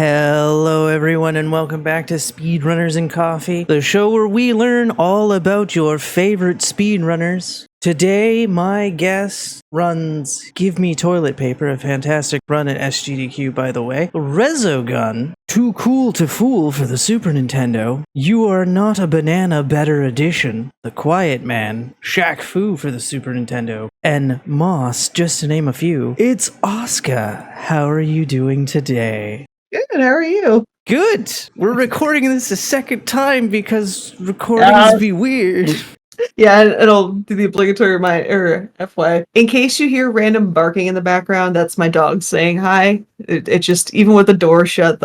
Hello everyone and welcome back to Speedrunners and Coffee, the show where we learn all about your favorite speedrunners. Today, my guest runs Give Me Toilet Paper, a fantastic run at SGDQ by the way. Resogun, Too Cool to Fool for the Super Nintendo. You Are Not a Banana Better Edition, The Quiet Man, Shaq Fu for the Super Nintendo, and Moss, just to name a few. It's Asuka. How are you doing today? Good, how are you? Good! We're recording this a second time because recordings be weird. Yeah, it'll do the obligatory reminder, FY. In case you hear random barking in the background, that's my dog saying hi. It just, even with the door shut,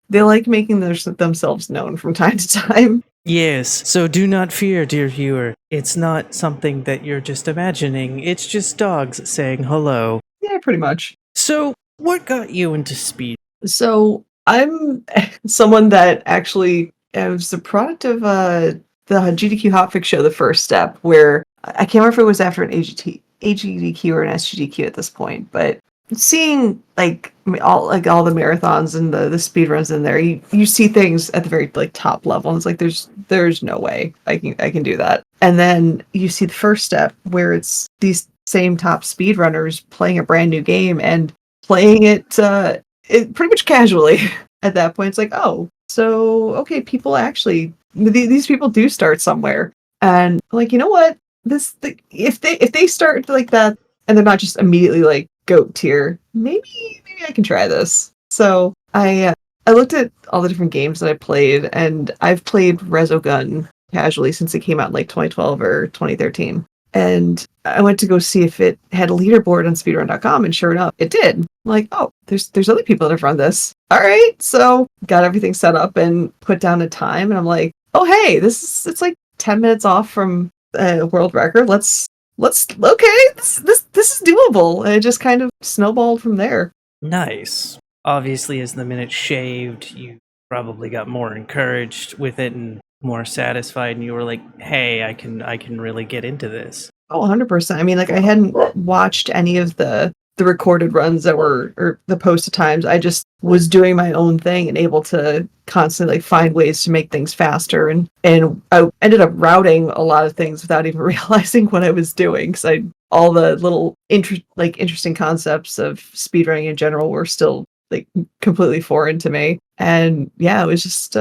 they like making themselves known from time to time. Yes, so do not fear, dear viewer. It's not something that you're just imagining. It's just dogs saying hello. Yeah, pretty much. So, what got you into speed? So, I'm someone that actually was the product of the GDQ Hotfix show, The First Step, where I can't remember if it was after an AGDQ or an SGDQ at this point, but seeing all the marathons and the speedruns in there, you see things at the very top level, and it's like there's no way I can do that. And then you see The First Step, where it's these same top speedrunners playing a brand new game and playing it pretty much casually. At that point, it's like, oh, so okay, people actually these people do start somewhere, and like, you know what, if they start like that and they're not just immediately like GOAT tier, maybe I can try this. So I looked at all the different games that I played, and I've played Resogun casually since it came out in like 2012 or 2013. And I went to go see if it had a leaderboard on speedrun.com, and sure enough, it did. I'm like, oh, there's other people that have run this. All right, so got everything set up and put down a time, and I'm like, oh hey, it's like 10 minutes off from a world record. Let's okay, this is doable. And it just kind of snowballed from there. Nice. Obviously, as the minutes shaved, you probably got more encouraged with it and more satisfied, and you were like, hey, I can really get into this. Oh, 100%. I mean, like, I hadn't watched any of the recorded runs that were, or the posted times. I just was doing my own thing and able to constantly find ways to make things faster, and I ended up routing a lot of things without even realizing what I was doing, because all the little interesting concepts of speedrunning in general were still like completely foreign to me. And yeah, it was just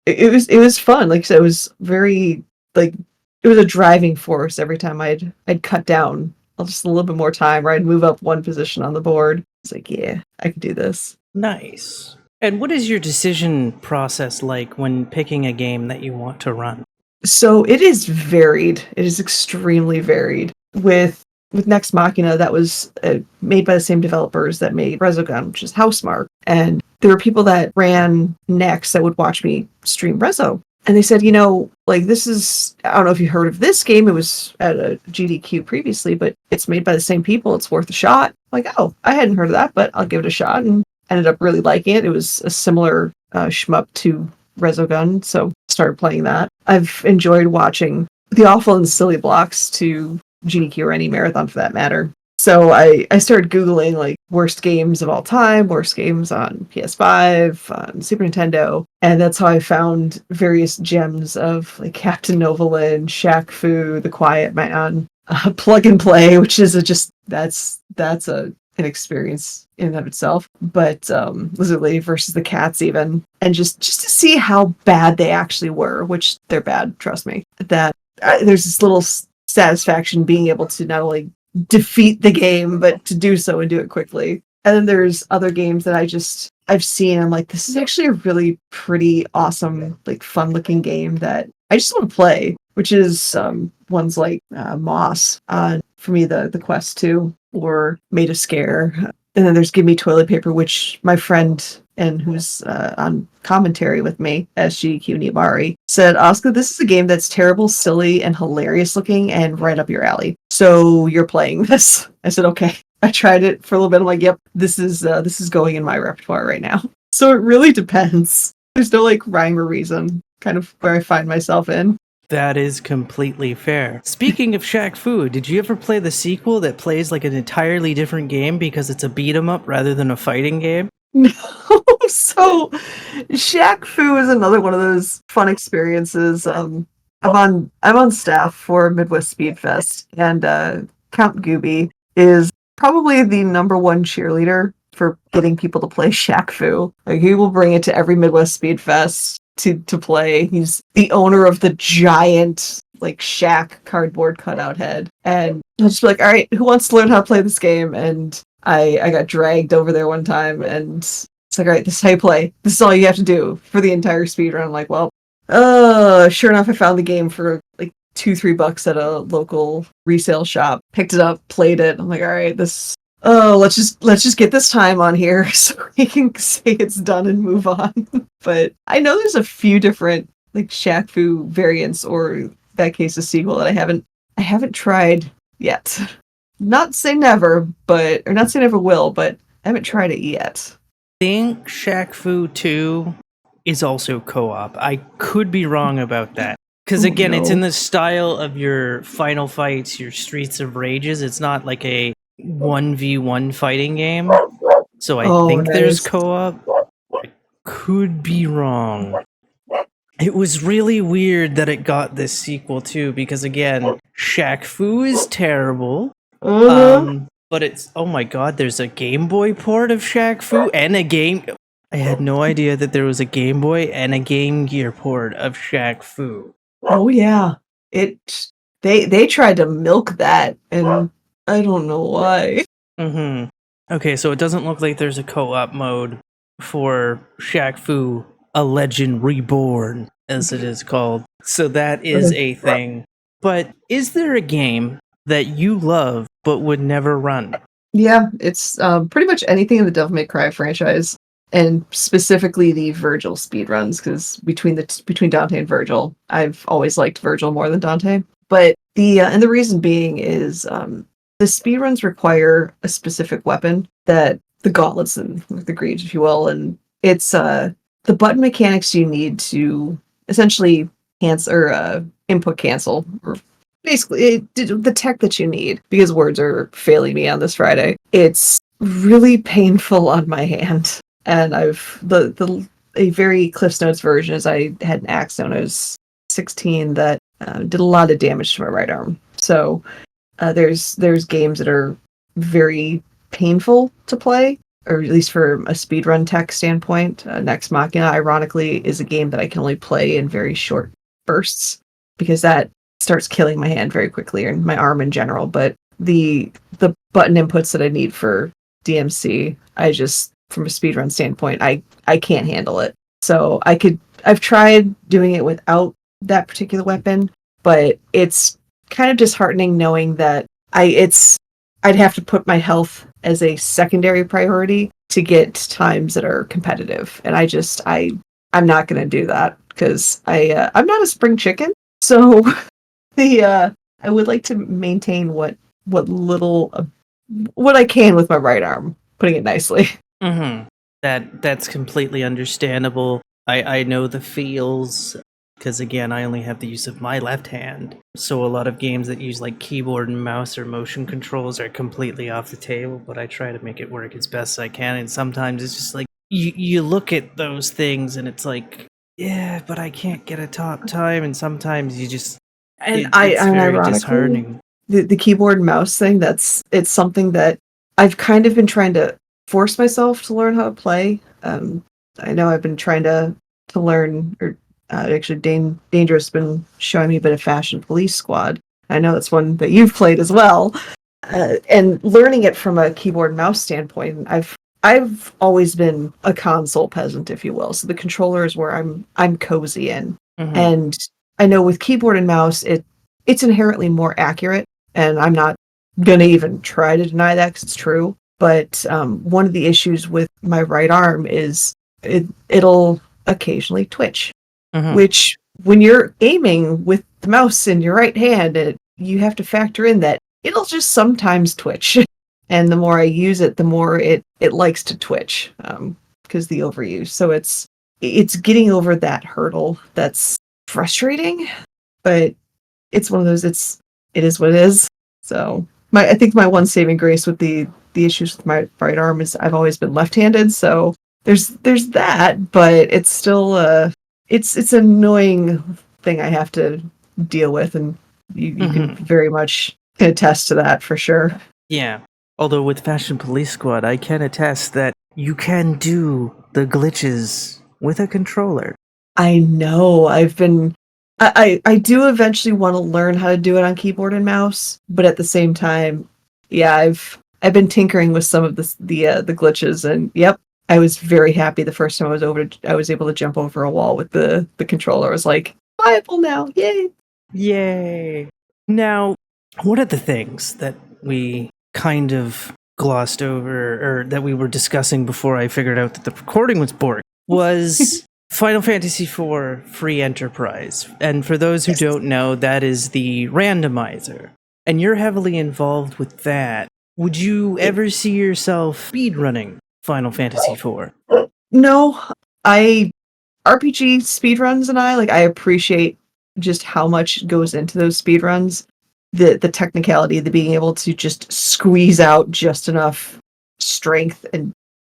it was fun. Like I said, it was very it was a driving force every time I'd cut down just a little bit more time, or I'd move up one position on the board. It's like, yeah, I could do this. Nice. And what is your decision process like when picking a game that you want to run? So it is varied. It is extremely varied. With Next Machina, that was made by the same developers that made Resogun, which is Housemarque. And there were people that ran Next that would watch me stream Reso. And they said, this is, I don't know if you heard of this game. It was at a GDQ previously, but it's made by the same people. It's worth a shot. I'm like, oh, I hadn't heard of that, but I'll give it a shot. And ended up really liking it. It was a similar shmup to Resogun, so started playing that. I've enjoyed watching the awful and silly blocks to GDQ or any marathon for that matter. So I started Googling like worst games of all time, worst games on PS5, on Super Nintendo, and that's how I found various gems of like Captain Novolin, Shaq Fu, The Quiet Man, Plug and Play, which is that's an experience in and of itself. But Lizard Lady versus the Cats even, and just to see how bad they actually were, which they're bad, trust me. That there's this little satisfaction being able to not only defeat the game, but to do so and do it quickly. And then there's other games that I've seen. I'm like, this is actually a really pretty awesome, like fun looking game that I just want to play, which is ones like Moss for me, the Quest 2 or Made of Scare. And then there's Give Me Toilet Paper, which my friend and who's on commentary with me, SGQ Nibari, said, Asuka, this is a game that's terrible, silly, and hilarious looking and right up your alley. So you're playing this. I said, okay. I tried it for a little bit. I'm like, yep, this is going in my repertoire right now. So it really depends. There's no like rhyme or reason, kind of where I find myself in. That is completely fair. Speaking of Shaq Fu, did you ever play the sequel that plays like an entirely different game because it's a beat 'em up rather than a fighting game? No, so Shaq Fu is another one of those fun experiences. I'm on staff for Midwest Speed Fest, and Count Gooby is probably the number one cheerleader for getting people to play Shaq Fu. Like, he will bring it to every Midwest Speed Fest to play. He's the owner of the giant like Shaq cardboard cutout head, and I'll just be like, all right, who wants to learn how to play this game? And I got dragged over there one time, and it's like, all right, this is how you play. This is all you have to do for the entire speed run. I'm like, well, sure enough, I found the game for like $2-3 at a local resale shop. Picked it up, played it. I'm like, all right, this. Oh, let's just get this time on here so we can say it's done and move on. But I know there's a few different like Shaq Fu variants, or in that case a sequel that I haven't tried yet. Not say never, but or not say never will, but I haven't tried it yet. I think Shaq Fu 2 is also co-op. I could be wrong about that. Because again, it's in the style of your Final Fights, your Streets of Rages. It's not like a 1v1 fighting game. So I think there's co-op. I could be wrong. It was really weird that it got this sequel too, because again, Shaq Fu is terrible. But it's, oh my god, there's a Game Boy port of Shaq Fu and a game. I had no idea that there was a Game Boy and a Game Gear port of Shaq Fu. Oh yeah, they tried to milk that, and I don't know why. Okay, so it doesn't look like there's a co-op mode for Shaq Fu, A Legend Reborn, as it is called. So that is a thing. But is there a game that you love but would never run? Yeah, it's pretty much anything in the Devil May Cry franchise, and specifically the Virgil speedruns, because between Dante and Virgil, I've always liked Virgil more than Dante. But the reason being is the speedruns require a specific weapon, that the gauntlets and the greaves, if you will, and it's the button mechanics you need to essentially cancel or input cancel, or basically the tech that you need, because words are failing me on this Friday. It's really painful on my hand, and I've a very Cliff's Notes version is I had an axe when I was 16 that did a lot of damage to my right arm. So there's games that are very painful to play, or at least for a speedrun tech standpoint. Next Machina, ironically, is a game that I can only play in very short bursts, because that starts killing my hand very quickly, and my arm in general. But the button inputs that I need for DMC, I just, from a speedrun standpoint, I can't handle it. So I've tried doing it without that particular weapon, but it's kind of disheartening knowing that I'd have to put my health as a secondary priority to get times that are competitive, and I'm not going to do that, because I'm not a spring chicken. So I would like to maintain what little what I can with my right arm, putting it nicely. That's completely understandable. I know the feels, because again, I only have the use of my left hand. So a lot of games that use like keyboard and mouse or motion controls are completely off the table, but I try to make it work as best I can. And sometimes it's just like, you look at those things and it's like, yeah, but I can't get a top time. And sometimes you just, it's very disheartening. The keyboard and mouse thing, it's something that I've kind of been trying to force myself to learn how to play. I know I've been trying to learn, or actually Dangerous has been showing me a bit of Fashion Police Squad. I know it's one that you've played as well. And learning it from a keyboard and mouse standpoint, I've always been a console peasant, if you will. So the controller is where I'm cozy in. And I know with keyboard and mouse, it's inherently more accurate, and I'm not gonna even try to deny that, because it's true. But one of the issues with my right arm is it'll occasionally twitch, which when you're aiming with the mouse in your right hand, you have to factor in that it'll just sometimes twitch. And the more I use it, the more it likes to twitch, because the overuse. So it's getting over that hurdle that's frustrating, but it's one of those, it is what it is. So I think my one saving grace with the issues with my right arm is I've always been left-handed, so there's that, but it's still it's an annoying thing I have to deal with, and you can very much attest to that for sure. Yeah. Although with Fashion Police Squad, I can attest that you can do the glitches with a controller. I know. I do eventually want to learn how to do it on keyboard and mouse, but at the same time, yeah, I've been tinkering with some of the glitches, and yep, I was very happy the first time I was able to jump over a wall with the controller. I was like, viable now, yay! Yay! Now, one of the things that we kind of glossed over, or that we were discussing before I figured out that the recording was boring, was Final Fantasy IV Free Enterprise. And for those who don't know, that is the randomizer. And you're heavily involved with that. Would you ever see yourself speedrunning Final Fantasy IV? No, I RPG speedruns and I appreciate just how much goes into those speedruns. The technicality, the being able to just squeeze out just enough strength and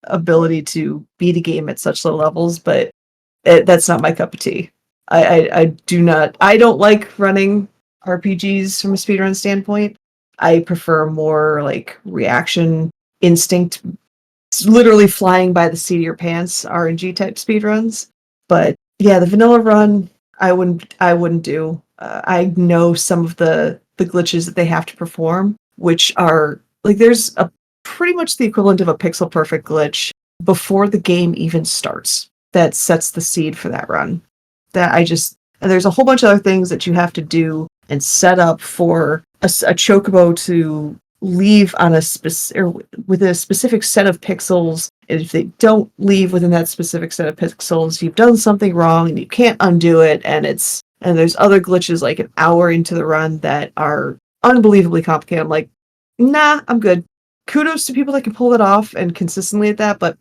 ability to beat a game at such low levels, but that's not my cup of tea. I don't like running RPGs from a speedrun standpoint. I prefer more like reaction instinct, literally flying by the seat of your pants RNG type speedruns. But yeah, the vanilla run I wouldn't do. I know some of the glitches that they have to perform, which are like there's a pretty much the equivalent of a pixel perfect glitch before the game even starts that sets the seed for that run. That I just and there's a whole bunch of other things that you have to do and set up for a chocobo to leave on a with a specific set of pixels. And if they don't leave within that specific set of pixels, you've done something wrong and you can't undo it. And there's other glitches like an hour into the run that are unbelievably complicated. I'm like, nah, I'm good. Kudos to people that can pull it off and consistently at that, but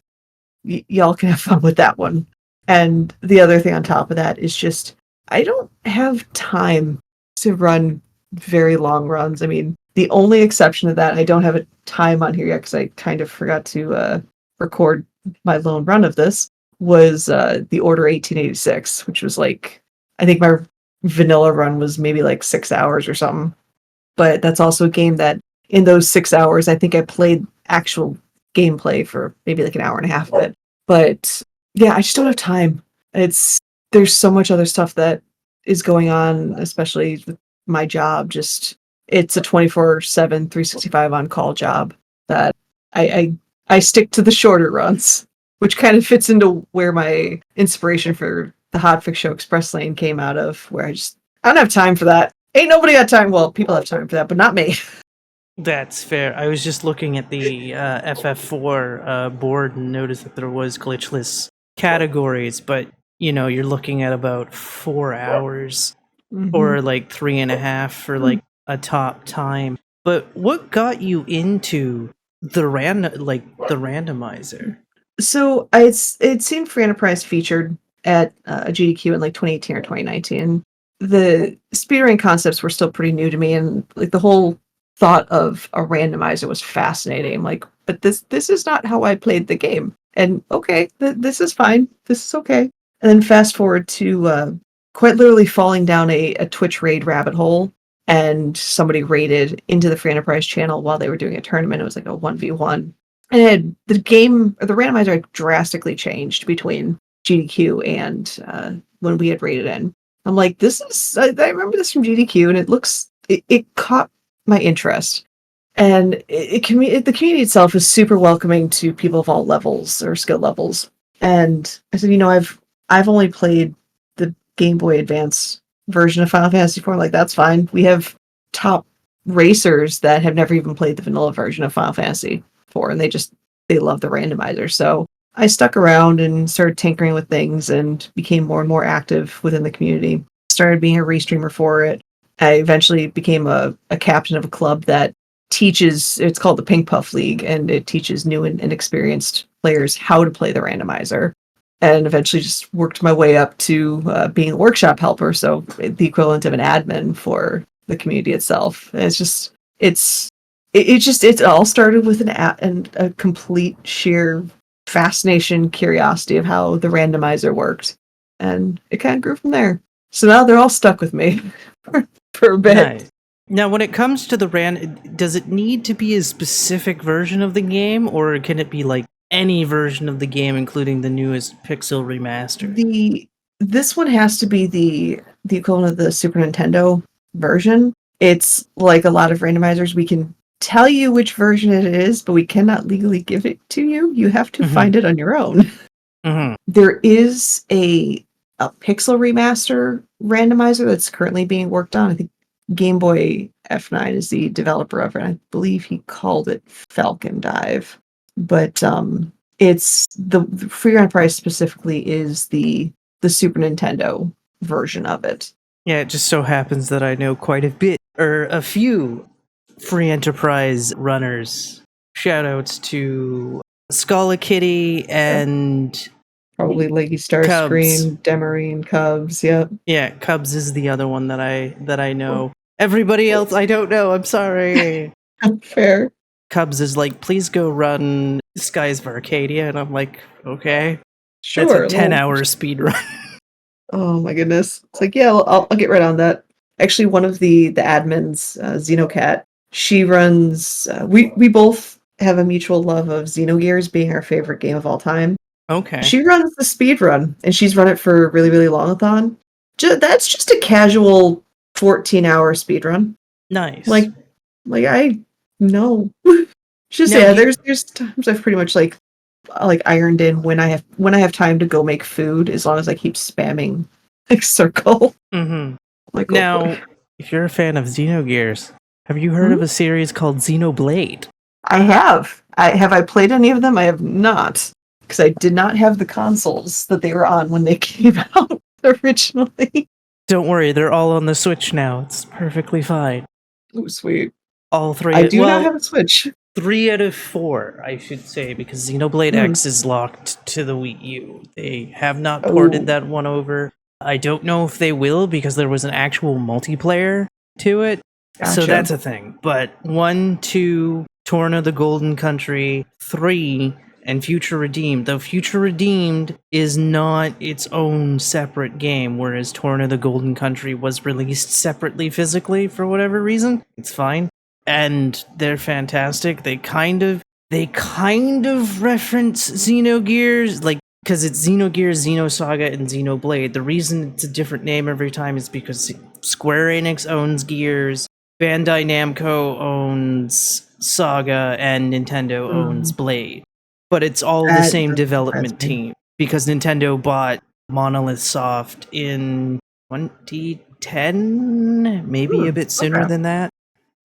y'all can have fun with that one. And the other thing on top of that is just I don't have time to run very long runs. I mean, the only exception to that, I don't have a time on here yet because I kind of forgot to record my lone run of this, was the Order 1886, which was like, I think my vanilla run was maybe like 6 hours or something. But that's also a game that in those 6 hours, I think I played actual gameplay for maybe like an hour and a half of it. But yeah, I just don't have time. There's so much other stuff that is going on, especially with my job. Just it's a 24/7, 365 on call job that I stick to the shorter runs, which kind of fits into where my inspiration for the Hotfix Show Express Lane came out of, where I don't have time for that. Ain't nobody got time. Well, people have time for that, but not me. That's fair. I was just looking at the FF4 board and noticed that there was glitchless categories, but you're looking at about 4 hours or like 3.5 for like a top time. But what got you into the randomizer? So I'd seen Free Enterprise featured at GDQ in like 2018 or 2019. The speedrunning concepts were still pretty new to me, and like the whole thought of a randomizer was fascinating. I'm like, but this is not how I played the game. And okay, this is fine. This is okay. And then fast forward to quite literally falling down a Twitch raid rabbit hole, and somebody raided into the Free Enterprise channel while they were doing a tournament. It was like a 1v1. And the game, or the randomizer, had drastically changed between GDQ and when we had raided in. I'm like, this is, I remember this from GDQ, and it caught my interest. And the community itself is super welcoming to people of all levels or skill levels. And I said, I've only played the Game Boy Advance version of Final Fantasy IV. I'm like, that's fine. We have top racers that have never even played the vanilla version of Final Fantasy IV, and they love the randomizer. So I stuck around and started tinkering with things and became more and more active within the community. Started being a restreamer for it. I eventually became a captain of a club that it's called the Pink Puff League, and it teaches new and inexperienced players how to play the randomizer. And eventually just worked my way up to being a workshop helper, so the equivalent of an admin for the community itself. And it all started with a complete sheer fascination, curiosity of how the randomizer worked. And it kind of grew from there. So now they're all stuck with me for a bit. Nice. Now, when it comes to the does it need to be a specific version of the game, or can it be like any version of the game, including the newest Pixel remaster? This one has to be the equivalent of the Super Nintendo version. It's like a lot of randomizers. We can tell you which version it is, but we cannot legally give it to you. You have to find it on your own. There is a Pixel remaster randomizer that's currently being worked on. I think Game Boy F9 is the developer of it. I believe he called it Falcon Dive. But it's the free on price specifically is the Super Nintendo version of it. Yeah, it just so happens that I know quite a few free enterprise runners. Shoutouts to Asuka424 and probably Leggy Starscream, Demarine, Cubs. Yep. Yeah, Cubs is the other one that I know. Everybody else I don't know. I'm sorry. Fair. Cubs is like, please go run Skies of Arcadia, and I'm like, okay, sure. That's a 10-hour speed run. Oh my goodness! It's like, yeah, I'll get right on that. Actually, one of the admins, Xenocat, she runs. We both have a mutual love of Xenogears being our favorite game of all time. Okay. She runs the speed run, and she's run it for a really, really long-a-thon. That's just a casual 14-hour speed run. Nice. Like I know. Just yeah, there's times I've pretty much like ironed in when I have time to go make food, as long as I keep spamming like circle. Like, now, if you're a fan of Xenogears, have you heard of a series called Xenoblade? I have. Have I played any of them? I have not, because I did not have the consoles that they were on when they came out originally. Don't worry, they're all on the Switch now. It's perfectly fine. Oh, sweet. All three. I do not have a Switch. 3 out of 4, I should say, because Xenoblade X is locked to the Wii U. They have not ported that one over. I don't know if they will, because there was an actual multiplayer to it. Gotcha. So that's a thing. But 1, 2, Torn of the Golden Country, 3, and Future Redeemed. Though Future Redeemed is not its own separate game, whereas Torn of the Golden Country was released separately physically for whatever reason. It's fine. And they're fantastic. They kind of reference Xenogears, like, because it's Xenogears, Xenosaga, and Xenoblade. The reason it's a different name every time is because Square Enix owns Gears, Bandai Namco owns Saga, and Nintendo owns Blade. But it's all the same development team, because Nintendo bought Monolith Soft in 2010, maybe a bit sooner than that.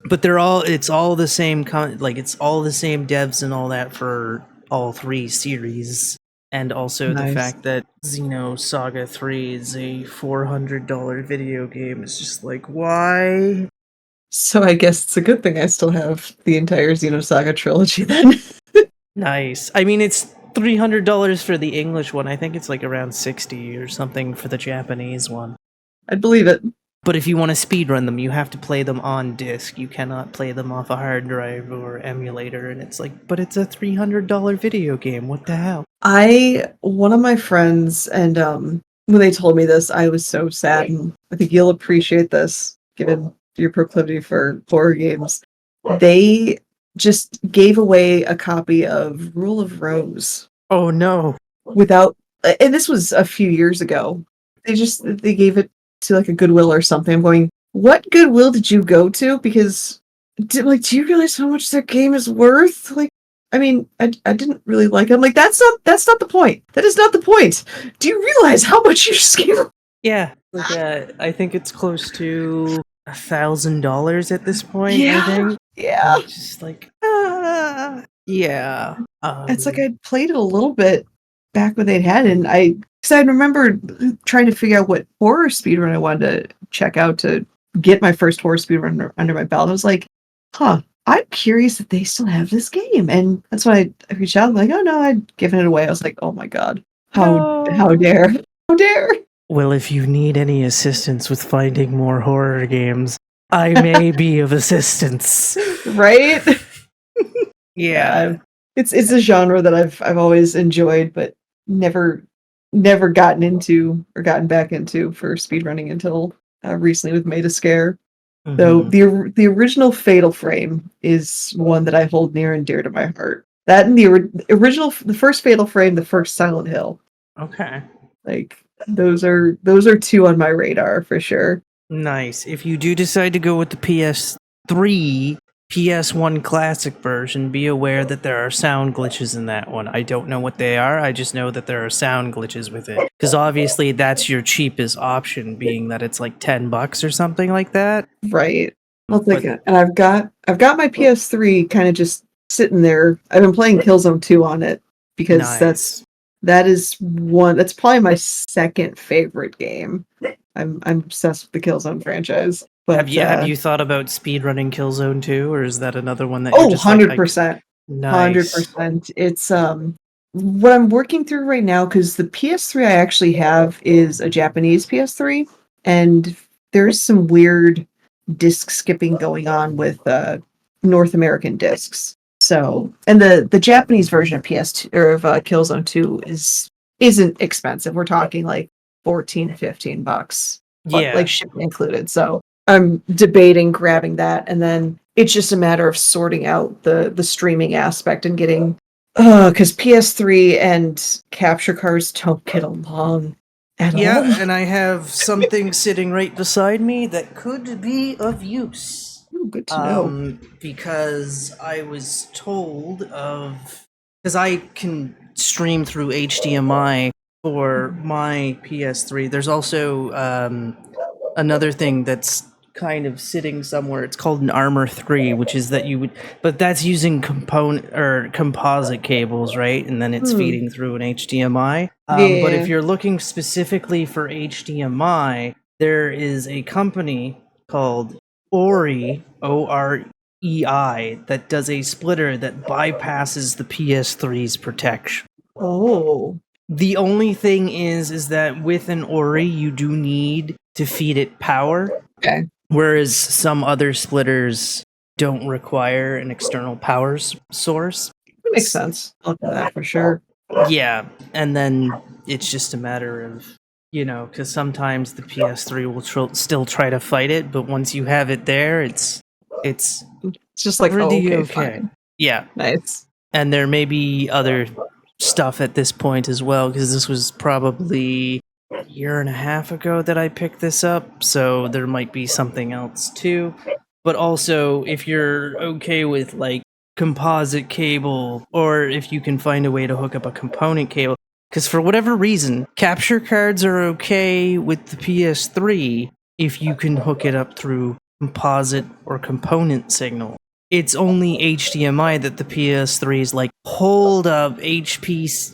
But it's all the same, it's all the same devs and all that for all 3 series. And also the fact that Xenosaga 3 is a $400 video game is just like, why? So I guess it's a good thing I still have the entire Xenosaga trilogy then. Nice. I mean, it's $300 for the English one. I think it's like around $60 or something for the Japanese one. I'd believe it. But if you want to speedrun them, you have to play them on disc. You cannot play them off a hard drive or emulator. And it's like, but it's a $300 video game. What the hell? One of my friends, and when they told me this, I was so sad. And I think you'll appreciate this, given your proclivity for horror games. They just gave away a copy of Rule of Rose. Oh, no. And this was a few years ago. They gave it to like a Goodwill or something. I'm going, what Goodwill did you go to? Because do you realize how much that game is worth? Like, I mean, I didn't really like it. I'm like, that's not the point. That is not the point. Do you realize how much you just gave? Yeah. I think it's close to $1,000 at this point. Yeah. I think. Yeah. It's just like, yeah. It's like I'd played it a little bit back when they'd had it, and because I remember trying to figure out what horror speedrun I wanted to check out to get my first horror speedrun under my belt. I was like, I'm curious if they still have this game. And that's when I reached out. I'm like, oh no, I'd given it away. I was like, oh my God, how dare. Well, if you need any assistance with finding more horror games, I may be of assistance. Right? Yeah. it's a genre that I've always enjoyed, but never gotten into or gotten back into for speedrunning until recently with Made a Scare. Though Hmm. the original Fatal Frame is one that I hold near and dear to my heart. That and the original, the first Fatal Frame, the first Silent Hill. Okay. Like those are two on my radar for sure. Nice. If you do decide to go with the PS3, PS1 classic version, be aware that there are sound glitches in that one. I don't know what they are. I just know that there are sound glitches with it. Because obviously that's your cheapest option, being that it's like $10 or something like that. Right. I'll take But it. And I've got my PS3 kind of just sitting there. I've been playing Killzone 2 on it because nice. that's probably my second favorite game. I'm obsessed with the Killzone franchise. Have But you thought about speedrunning Killzone 2, or is that another one that you're oh, just like, I 100%. nice. 100%. It's what I'm working through right now because the PS3 I actually have is a Japanese PS3, and there's some weird disc skipping going on with North American discs. So, and the Japanese version of PS2 or of Killzone 2 isn't expensive. We're talking like 14, $15, but like Yeah. shipping included. So, I'm debating grabbing that, and then it's just a matter of sorting out the streaming aspect and getting because PS3 and capture cards don't get along at all. Yeah, and I have something sitting right beside me that could be of use. Ooh, good to know. Because I was told of, because I can stream through HDMI for my PS3. There's also another thing that's kind of sitting somewhere. It's called an Armor 3, which is that you would, but that's using component or composite cables, right? And then it's Hmm. feeding through an HDMI. But Yeah. if you're looking specifically for HDMI, there is a company called Ori, OREI, that does a splitter that bypasses the PS3's protection. Oh. The only thing is that with an Ori, you do need to feed it power, Okay. whereas some other splitters don't require an external source. That makes sense. I'll look at that for sure. Yeah, and then it's just a matter of, because sometimes the PS3 will still try to fight it, but once you have it there, it's It's just like, oh, pretty okay, okay. fine. Yeah, Nice. and there may be other stuff at this point as well, because this was probably a year and a half ago that I picked this up, so there might be something else too. But also, if you're okay with like composite cable, or if you can find a way to hook up a component cable, because for whatever reason, capture cards are okay with the PS3 if you can hook it up through composite or component signal. It's only HDMI that the PS3 is like, hold up, what is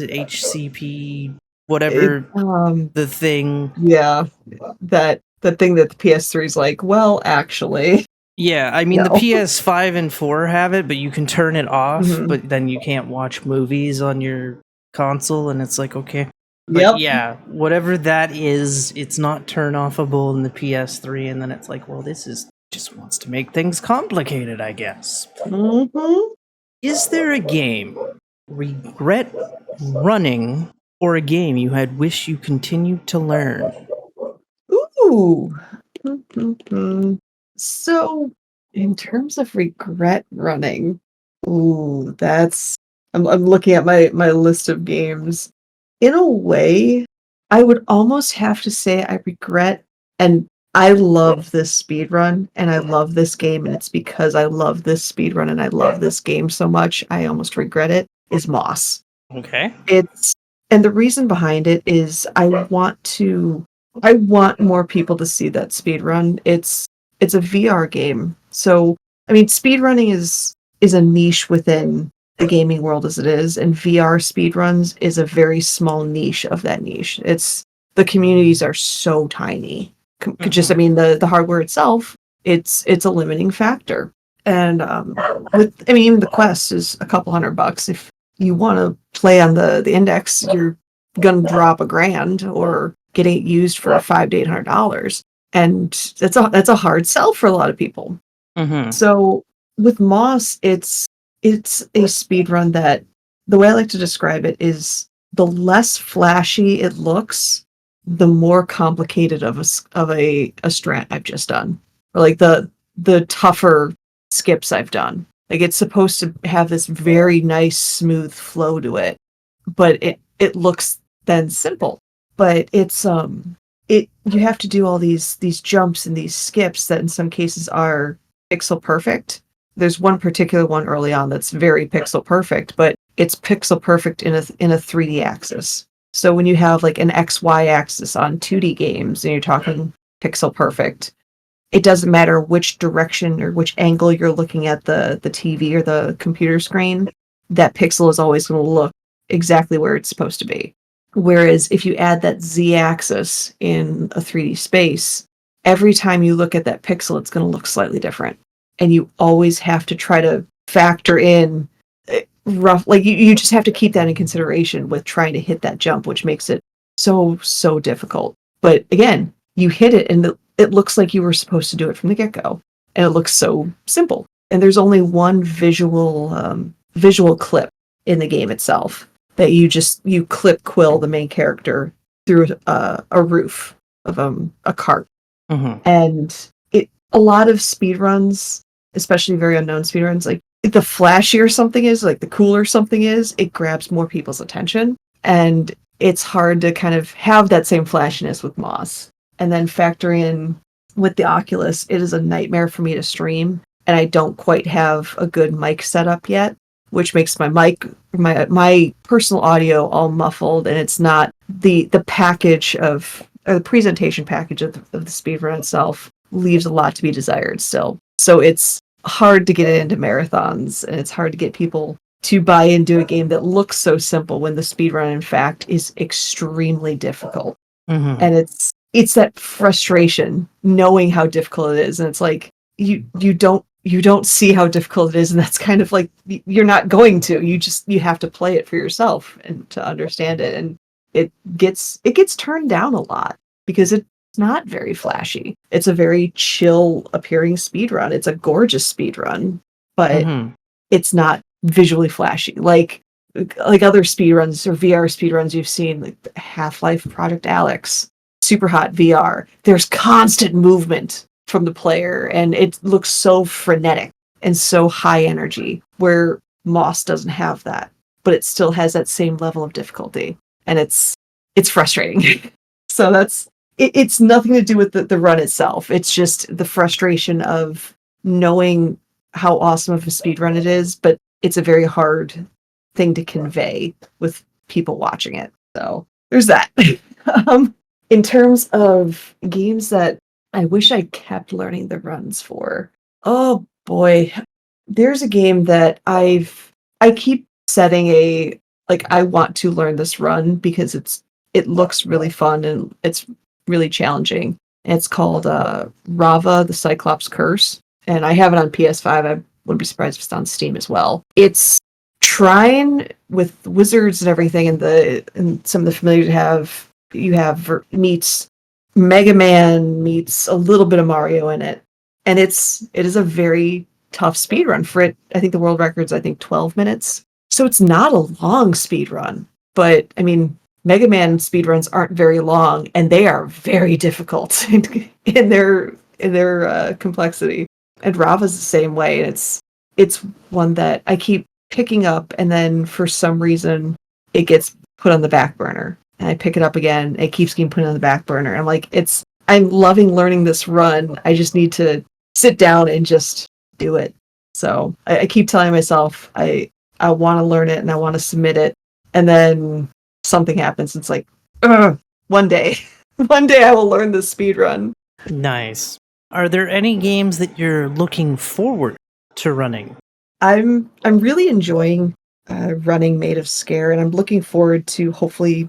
it, HCP, It, whatever the thing. yeah, that the thing that the PS3 is like, well, actually, Yeah, I mean, the no. PS5 and 4 have it, but you can turn it off, Mhm. but then you can't watch movies on your console, and it's like, okay. But Yep. yeah, whatever that is, it's not turn offable in the PS3, and then it's like, well, this is just wants to make things complicated, I guess. Mm-hmm. Is there a game, regret running, or a game you had wished you continued to learn? Ooh. Mhm. So, in terms of regret running, ooh, that's I'm looking at my list of games. In a way, I would almost have to say I regret, and I love this speed run and I love this game, and it's because I love this speed run and I love this game so much, I almost regret it, is Moss. Okay. It's and the reason behind it is I want more people to see that speed run. It's a VR game. So, I mean, speedrunning is a niche within the gaming world as it is, and VR speedruns is a very small niche of that niche. It's the communities are so tiny. Just, I Mm-hmm. mean, the hardware itself, it's a limiting factor. And with, I mean, even the Quest is a couple $100. If you want to play on the Index, you're gonna drop $1,000 or getting it used for $500 to $800, and that's a hard sell for a lot of people. Mm-hmm. So with Moss, it's it's a speed run that the way I like to describe it is the less flashy it looks, the more complicated of a strat I've just done, or like the tougher skips I've done. Like it's supposed to have this very nice smooth flow to it, but it looks then simple. But it you have to do all these jumps and these skips that in some cases are pixel perfect. There's one particular one early on that's very pixel perfect, but it's pixel perfect in a 3D axis. So when you have like an XY axis on 2D games and you're talking pixel perfect, it doesn't matter which direction or which angle you're looking at the TV or the computer screen, that pixel is always going to look exactly where it's supposed to be. Whereas if you add that Z axis in a 3D space, every time you look at that pixel, it's going to look slightly different. And you always have to try to factor in rough, like you just have to keep that in consideration with trying to hit that jump, which makes it so difficult. But again, you hit it and it looks like you were supposed to do it from the get-go, and it looks so simple. And there's only one visual clip in the game itself that you clip Quill, the main character, through a roof of a cart. Mm-hmm. And a lot of speedruns, especially very unknown speedruns, like the flashier something is, like the cooler something is, it grabs more people's attention. And it's hard to kind of have that same flashiness with Moss. And then factor in with the Oculus, it is a nightmare for me to stream. And I don't quite have a good mic setup yet, which makes my personal audio all muffled, and it's not the package of, or the presentation package of the speedrun itself leaves a lot to be desired still. So it's hard to get into marathons, and it's hard to get people to buy into a game that looks so simple when the speedrun, in fact, is extremely difficult. Mm-hmm. And it's that frustration knowing how difficult it is, and it's like you don't see how difficult it is, and that's kind of like you're not going to. You have to play it for yourself and to understand it, and it gets turned down a lot because it's not very flashy. It's a very chill appearing speedrun. It's a gorgeous speedrun, but Mm-hmm. it's not visually flashy like other speedruns or VR speedruns you've seen, like Half-Life Project Alex, Super Hot VR. There's constant movement from the player, and it looks so frenetic and so high energy, where Moss doesn't have that, but it still has that same level of difficulty, and it's frustrating. So it's nothing to do with the run itself. It's just the frustration of knowing how awesome of a speedrun it is, but it's a very hard thing to convey with people watching it. So there's that. In terms of games that I wish I kept learning the runs for, oh boy, there's a game that I keep setting I want to learn this run because it looks really fun and it's really challenging. And it's called Rava, the Cyclops Curse, and I have it on PS5. I wouldn't be surprised if it's on Steam as well. It's trying with wizards and everything, and some of the familiar you have meets Mega Man meets a little bit of Mario in it, and it is a very tough speed run for it. I think the world record's 12 minutes, so it's not a long speed run. But I mean, Mega Man speedruns aren't very long, and they are very difficult in their complexity. And Rava's the same way. And it's one that I keep picking up, and then for some reason it gets put on the back burner. And I pick it up again, it keeps getting put on the back burner. I'm like, I'm loving learning this run. I just need to sit down and just do it. So I keep telling myself I want to learn it and I want to submit it, and then something happens. It's like, one day, one day I will learn this speed run. Nice. Are there any games that you're looking forward to running? I'm really enjoying running Made of Scare, and I'm looking forward to hopefully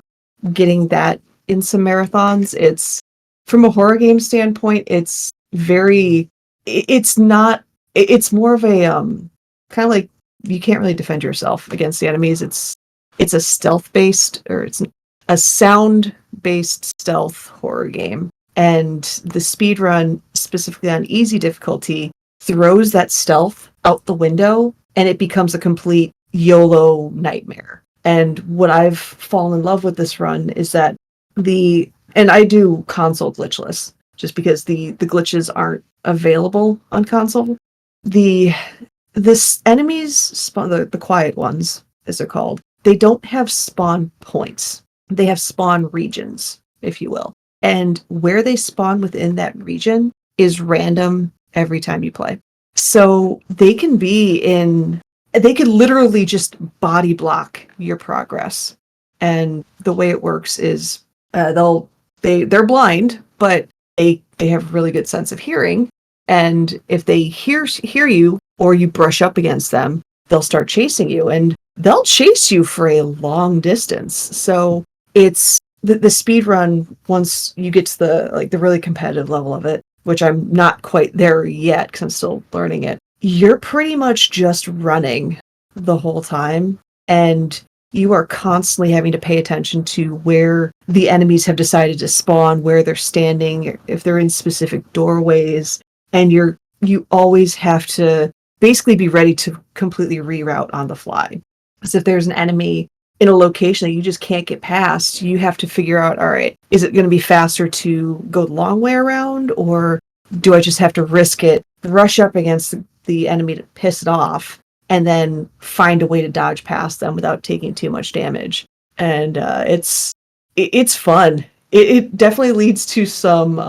getting that in some marathons. It's from a horror game standpoint, it's more of a kind of like you can't really defend yourself against the enemies. It's a stealth based, or it's a sound based stealth horror game, and the speedrun specifically on easy difficulty throws that stealth out the window and it becomes a complete YOLO nightmare. And what I've fallen in love with this run is that and I do console glitchless just because the glitches aren't available on console. The this enemies spawn, the quiet ones as they're called, they don't have spawn points. They have spawn regions, if you will. And where they spawn within that region is random every time you play. So they could literally just body block your progress. And the way it works is they're blind, but they have really good sense of hearing. And if they hear you or you brush up against them, they'll start chasing you, and they'll chase you for a long distance. So it's the speed run. Once you get to the really competitive level of it, which I'm not quite there yet because I'm still learning it, you're pretty much just running the whole time, and you are constantly having to pay attention to where the enemies have decided to spawn, where they're standing, if they're in specific doorways, and you always have to basically be ready to completely reroute on the fly. Because if there's an enemy in a location that you just can't get past, you have to figure out, all right, is it going to be faster to go the long way around, or do I just have to risk it, rush up against the enemy to piss it off, and then find a way to dodge past them without taking too much damage? And it's fun. It definitely leads to some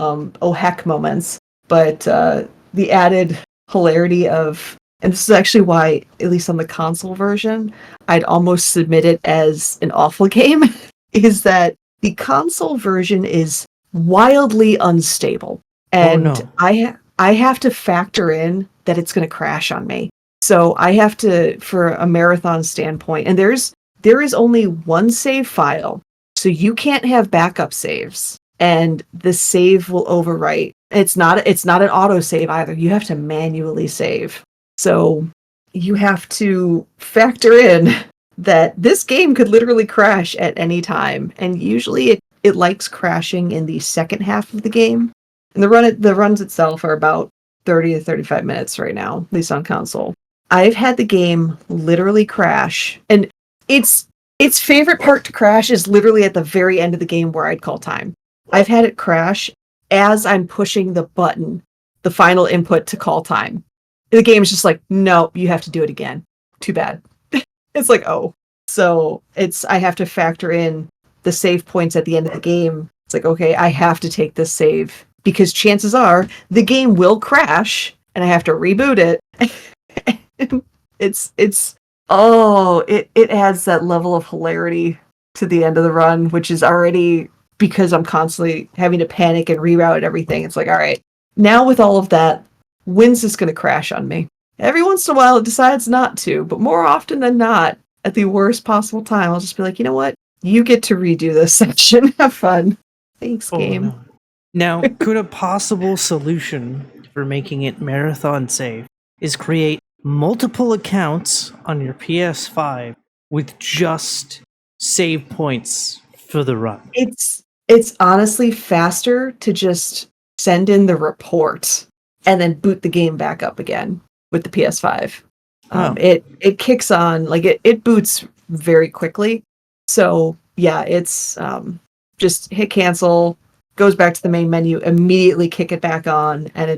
oh heck moments, but the added hilarity of, and this is actually why, at least on the console version, I'd almost submit it as an awful game, is that the console version is wildly unstable. And Oh, no. I have to factor in that it's going to crash on me. So I have to, for a marathon standpoint, and there is only one save file, so you can't have backup saves, and the save will overwrite. It's not an auto save either. You have to manually save. So you have to factor in that this game could literally crash at any time, and usually it likes crashing in the second half of the game. And the runs itself are about 30 to 35 minutes right now, at least on console. I've had the game literally crash, and its favorite part to crash is literally at the very end of the game where I'd call time. I've had it crash as I'm pushing the button, the final input to call time. The game is just like, no, you have to do it again. Too bad. It's like, oh. So I have to factor in the save points at the end of the game. It's like, okay, I have to take this save because chances are the game will crash and I have to reboot it. It adds that level of hilarity to the end of the run, which is already, because I'm constantly having to panic and reroute everything. It's like, all right, now with all of that, when's this going to crash on me? Every once in a while it decides not to, but more often than not, at the worst possible time, I'll just be like, you know what? You get to redo this section. Have fun. Thanks, Oh, game. no. Now, could a possible solution for making it marathon safe is create multiple accounts on your PS5 with just save points for the run? It's honestly faster to just send in the report and then boot the game back up again with the PS5. Oh. It kicks on, like it boots very quickly. So yeah, it's just hit cancel, goes back to the main menu, immediately kick it back on, and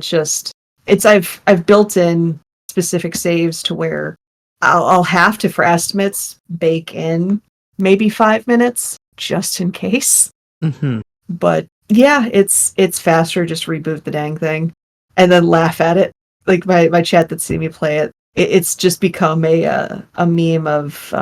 I've built in specific saves to where I'll have to, for estimates, bake in maybe 5 minutes just in case. Mm-hmm. But yeah, it's faster. Just reboot the dang thing and then laugh at it. Like my chat that's seen me play it, it's just become a meme of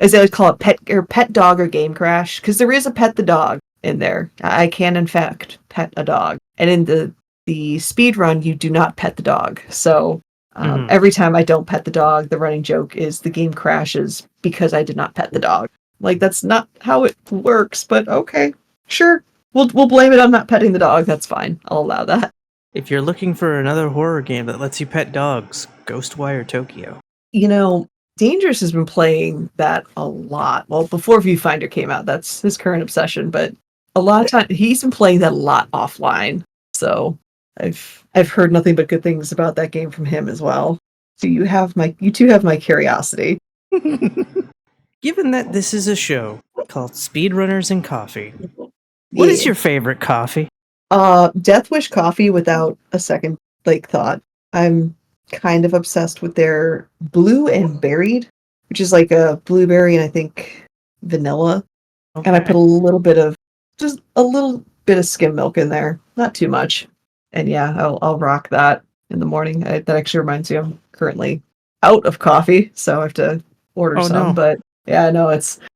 as I would call it, pet dog or game crash, because there is a pet the dog in there. I can in fact pet a dog, and in the speed run you do not pet the dog. So every time I don't pet the dog, the running joke is the game crashes because I did not pet the dog. Like, that's not how it works, but okay, sure. We'll blame it on not petting the dog. That's fine. I'll allow that. If you're looking for another horror game that lets you pet dogs, Ghostwire Tokyo. You know, Dangerous has been playing that a lot. Well, before Viewfinder came out, that's his current obsession, but a lot of time he's been playing that a lot offline. So I've heard nothing but good things about that game from him as well. So you two have my curiosity. Given that this is a show called Speedrunners and Coffee, what is Yeah. your favorite coffee? Death Wish coffee without a second thought. I'm kind of obsessed with their blue and berried, which is like a blueberry and I think vanilla. And I put Okay. a little bit of just a little bit of skim milk in there, not too much. And yeah, I'll rock that in the morning. That actually reminds me, I'm currently out of coffee, so I have to order Oh some. no. But yeah, no,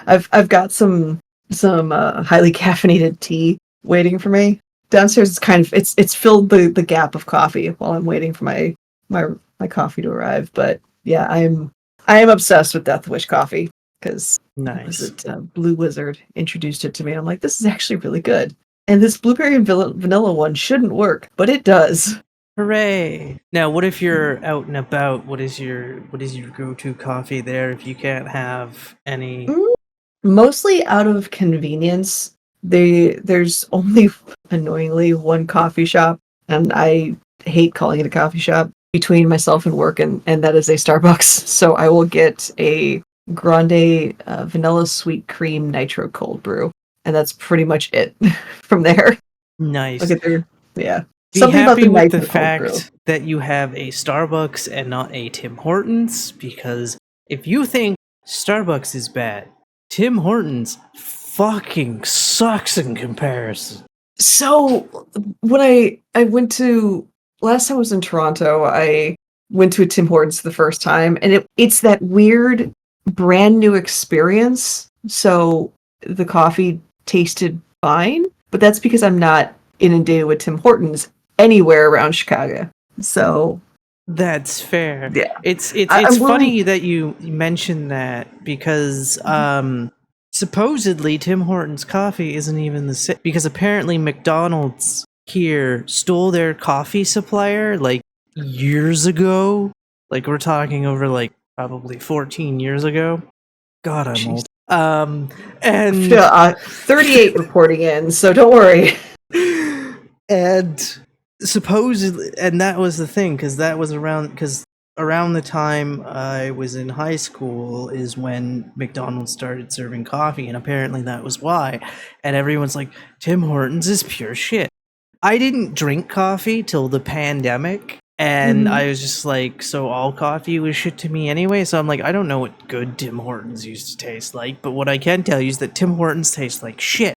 I've got some highly caffeinated tea waiting for me downstairs. It's kind of it's filled the gap of coffee while I'm waiting for my coffee to arrive. But yeah, I am obsessed with Death Wish coffee because was Nice. it Blue Wizard introduced it to me. I'm like, this is actually really good. And this blueberry and vanilla one shouldn't work, but it does. Hooray! Now, what if you're out and about? What is your go-to coffee there if you can't have any? Mm, Mostly out of convenience. There's only annoyingly one coffee shop, and I hate calling it a coffee shop between myself and work, and that is a Starbucks. So I will get a grande vanilla sweet cream nitro cold brew, and that's pretty much it from there. I'll Nice. get their yeah. Be Something about happy the with the nitro cold brew. fact that you have a Starbucks and not a Tim Hortons, because if you think Starbucks is bad, Tim Hortons fucking sucks in comparison. So when I went to last time I was in Toronto, I went to a Tim Hortons the first time, and it's that weird brand new experience. So the coffee tasted fine, but that's because I'm not inundated with Tim Hortons anywhere around Chicago. So That's fair. yeah, It's it's I, it's I'm willing. funny that you mentioned that because supposedly Tim Hortons coffee isn't even the same, because apparently McDonald's here stole their coffee supplier like years ago. Like we're talking over like probably 14 years ago. God, I'm Jeez. old. And 38 reporting in, so don't worry. and supposedly, and that was the thing, because that was around the time I was in high school is when McDonald's started serving coffee, and apparently that was why. And everyone's like, Tim Hortons is pure shit. I didn't drink coffee till the pandemic, and Mhm. I was just like, so all coffee was shit to me anyway. So I'm like, I don't know what good Tim Hortons used to taste like, but what I can tell you is that Tim Hortons tastes like shit.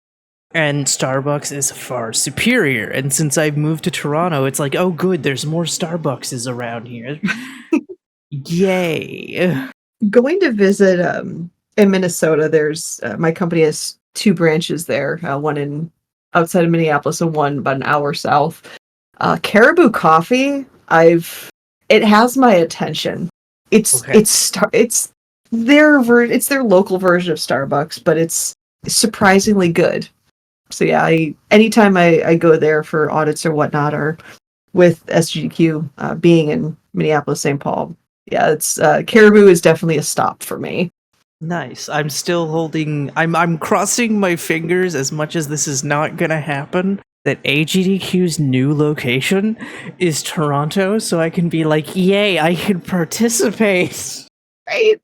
And Starbucks is far superior. And since I've moved to Toronto, it's like, oh, good, there's more Starbuckses around here. Yay. Going to visit in Minnesota. There's my company has two branches there, one in outside of Minneapolis and one about an hour south. Caribou Coffee, I've it has my attention. Okay. It's it's their local version of Starbucks, but it's surprisingly good. So yeah, anytime I go there for audits or whatnot, or with SGQ being in Minneapolis, St. Paul, yeah, it's Caribou is definitely a stop for me. Nice. I'm still holding. I'm crossing my fingers as much as this is not gonna happen. That AGDQ's new location is Toronto, so I can be like, yay, I can participate. Right?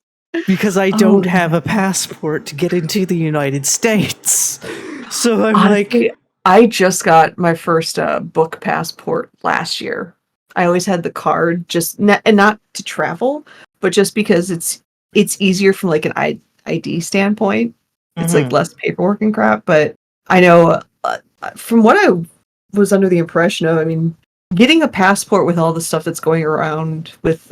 Because I Oh, don't have a passport to get into the United States. So I'm like, honestly, I just got my first book passport last year. I always had the card, and not to travel, but just because it's easier from like an ID standpoint. It's like mhm. less paperwork and crap. But I know from what I was under the impression of, I mean, getting a passport with all the stuff that's going around with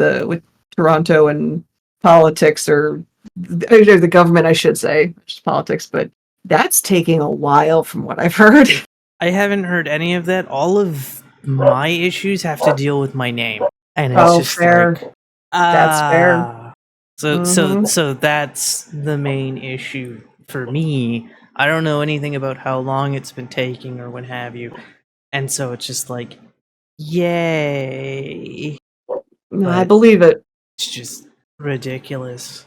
Toronto and politics or the government, I should say, just politics, but that's taking a while from what I've heard. I haven't heard any of that. All of my issues have to deal with my name. And it's Oh, just like, fair. That's fair. ah. So so Hmm. so that's the main issue for me. I don't know anything about how long it's been taking or what have you. And so it's just like, yay. No, I But believe it. it's just ridiculous.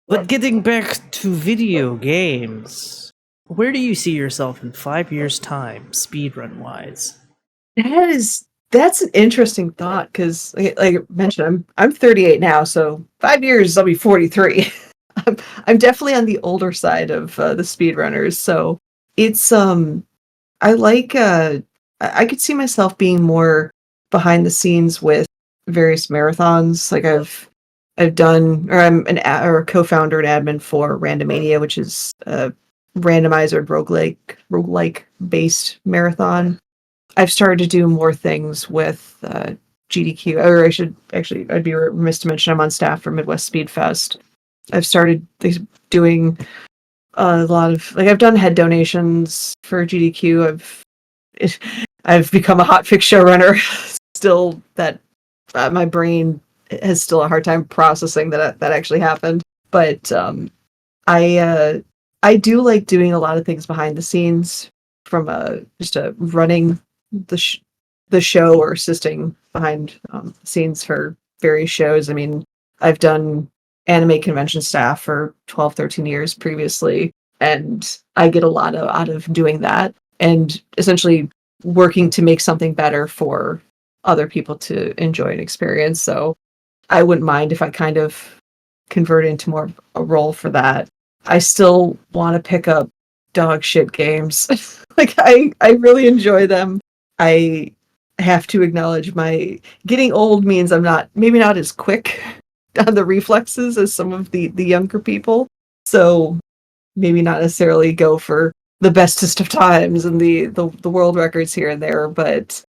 But getting back to video games, where do you see yourself in 5 years' time, speedrun wise? That is That's an interesting thought because, like I mentioned, I'm 38 now, so 5 years I'll be 43. I'm definitely on the older side of the speedrunners, so it's I like I could see myself being more behind the scenes with various marathons. Like I've done, or I'm or a co-founder and admin for Randomania, which is a randomizer roguelike based marathon. I've started to do more things with GDQ, or I should actually, I'd be remiss to mention I'm on staff for Midwest Speed Fest. I've started doing a lot of, like, I've done head donations for GDQ. I've become a hotfix showrunner. Still, that my brain has still a hard time processing that actually happened. But I I do like doing a lot of things behind the scenes, from just running the sh- the show or assisting behind scenes for various shows. I mean, I've done anime convention staff for 12, 13 years previously, and I get a lot out of doing that and essentially working to make something better for other people to enjoy and experience. So I wouldn't mind if I kind of convert into more of a role for that. I still want to pick up dog shit games. Like I really enjoy them. I have to acknowledge my getting old means I'm not, maybe not as quick on the reflexes as some of the younger people. So maybe not necessarily go for the bestest of times and the world records here and there, but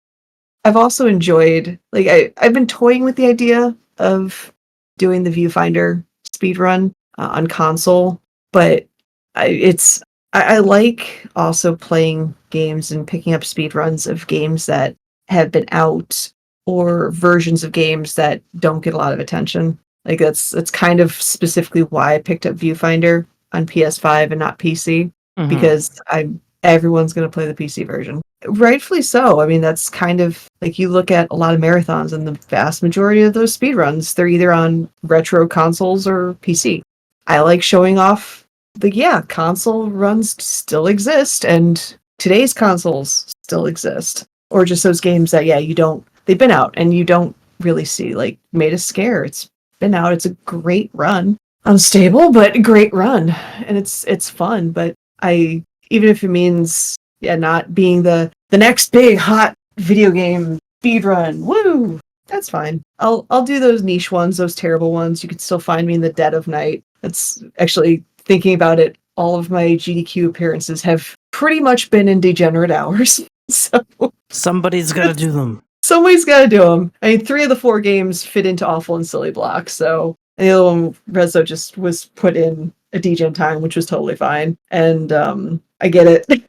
I've also enjoyed, like, I've been toying with the idea of doing the viewfinder speed run on console, but I like also playing games and picking up speed runs of games that have been out, or versions of games that don't get a lot of attention. Like, that's kind of specifically why I picked up Viewfinder on PS5 and not PC, Mm-hmm. because I'm everyone's going to play the PC version. Rightfully so. I mean, that's kind of like, you look at a lot of marathons, and the vast majority of those speedruns, they're either on retro consoles or PC. I like showing off the, yeah, console runs still exist, and today's consoles still exist. Or just those games that, yeah, they've been out and you don't really see, like Made a Scare. It's been out. It's a great run. Unstable, but a great run. And it's fun. But even if it means, yeah, not being the next big hot video game speed run, woo, that's fine. I'll do those niche ones, those terrible ones. You could still find me in the dead of night. That's actually, thinking about it, all of my GDQ appearances have pretty much been in degenerate hours. So Somebody's got to do them. somebody's got to do them. I mean, 3 of the 4 games fit into awful and silly blocks. So, and the other one, Rezo, just was put in a degen time, which was totally fine. And I get it.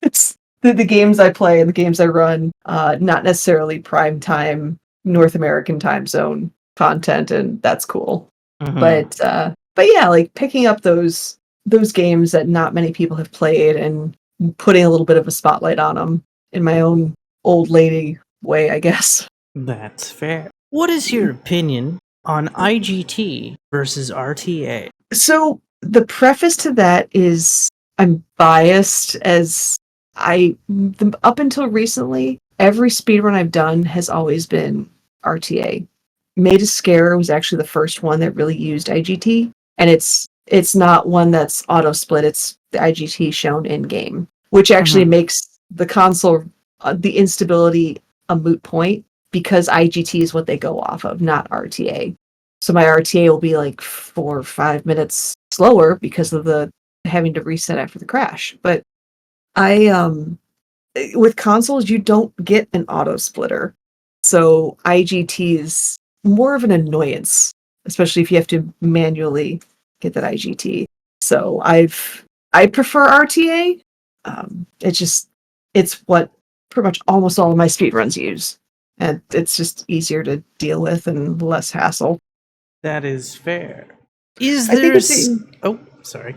It's the games I play and the games I run, not necessarily prime time North American time zone content, and that's cool. Mm-hmm. But yeah, like picking up those games that not many people have played and putting a little bit of a spotlight on them in my own old lady way, I guess. That's fair. What is your opinion on IGT versus RTA? So the preface to that is, I'm biased, as up until recently, every speedrun I've done has always been RTA. Made a Scare was actually the first one that really used IGT, and it's not one that's auto split. It's the IGT shown in game, which actually Mm-hmm. makes the console, the instability, a moot point, because IGT is what they go off of, not RTA. So my RTA will be like 4 or 5 minutes slower because of the having to reset after the crash. But I with consoles, you don't get an auto splitter. So IGT is more of an annoyance, especially if you have to manually get that IGT. So I prefer RTA. It's what pretty much almost all of my speedruns use. And it's just easier to deal with and less hassle. That is fair. Is I think there a it's Oh, sorry.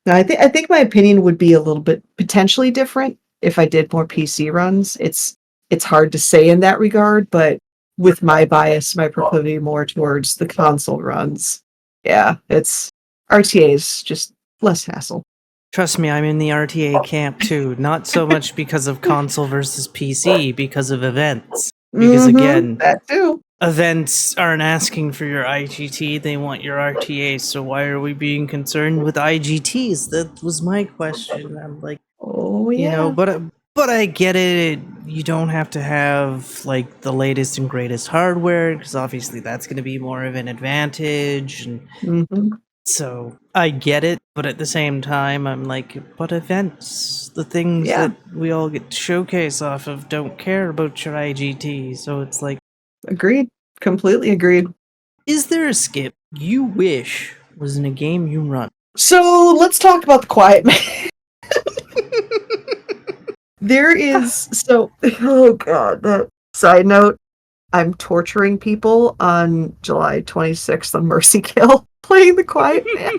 No, I think my opinion would be a little bit potentially different if I did more PC runs. It's hard to say in that regard, but with my bias, my proclivity more towards the console runs, yeah, it's RTA is just less hassle. Trust me, I'm in the RTA camp too. Not so much because of console versus PC, because of events. Because again, that too. events aren't asking for your IGT, they want your RTA, so why are we being concerned with IGTs? That was my question. I'm like, Oh yeah. you know, but I get it. You don't have to have like the latest and greatest hardware because obviously that's going to be more of an advantage, and Mhm. so I get it. But at the same time, I'm like, but events, the things Yeah. that we all get to showcase off of, don't care about your IGT. So it's like, Agreed. Completely agreed. is there a skip you wish was in a game you run? So let's talk about the Quiet Man. There is oh god. Side note, I'm torturing people on July 26th on Mercy Kill playing the Quiet Man.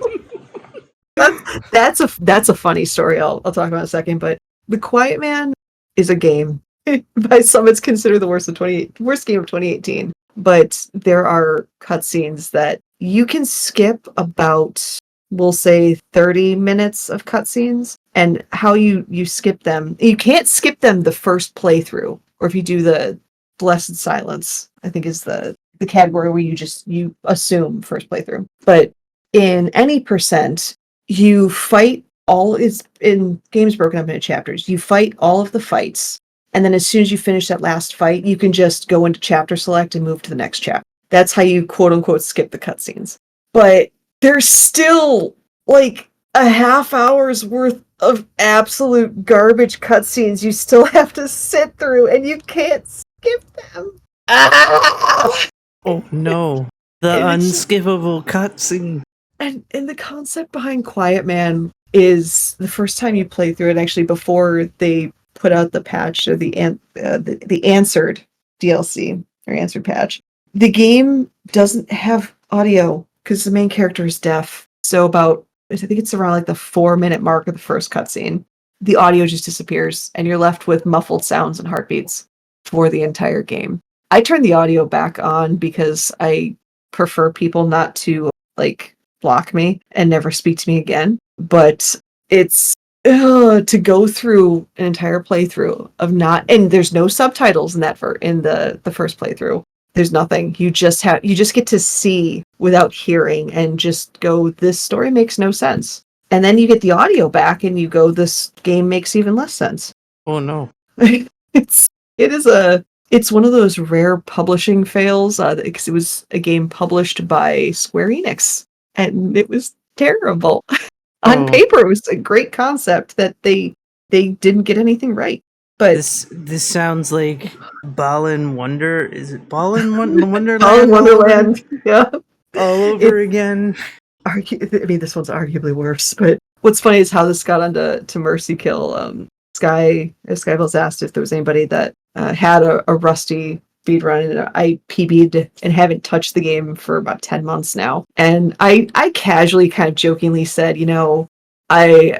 That's a funny story I'll talk about in a second, but the Quiet Man is a game. By some it's considered the worst game of 2018. But there are cutscenes that you can skip about, we'll say, 30 minutes of cutscenes, and how you skip them. You can't skip them the first playthrough, or if you do the Blessed Silence, I think is the category where you assume first playthrough. But in any percent, you fight all is in games broken up into chapters. You fight all of the fights, and then as soon as you finish that last fight, you can just go into chapter select and move to the next chapter. That's how you quote unquote skip the cutscenes. But there's still like a half hour's worth of absolute garbage cutscenes you still have to sit through, and you can't skip them. Ah! Oh no, the And it's just- unskippable cutscene. and the concept behind Quiet Man is the first time you play through it, actually before they put out the patch or the answered DLC or answered patch. The game doesn't have audio because the main character is deaf. So about, I think it's around like the 4-minute mark of the first cutscene, the audio just disappears and you're left with muffled sounds and heartbeats for the entire game. I turned the audio back on because I prefer people not to like block me and never speak to me again. But it's to go through an entire playthrough of not, and there's no subtitles in in the first playthrough. There's nothing. You just get to see without hearing and just go, this story makes no sense. And then you get the audio back and you go, this game makes even less sense. Oh no. it's it's one of those rare publishing fails because it was a game published by Square Enix and it was terrible. On paper, it was a great concept that they didn't get anything right. But this sounds like Ballin Wonder. Is it Ballin Wonderland? All in Wonderland, yeah, all over again. I mean, this one's arguably worse. But what's funny is how this got onto Mercy Kill. Skybills asked if there was anybody that had a rusty speedrun, and I PB'd and haven't touched the game for about 10 months now. And I casually kind of jokingly said, you know, I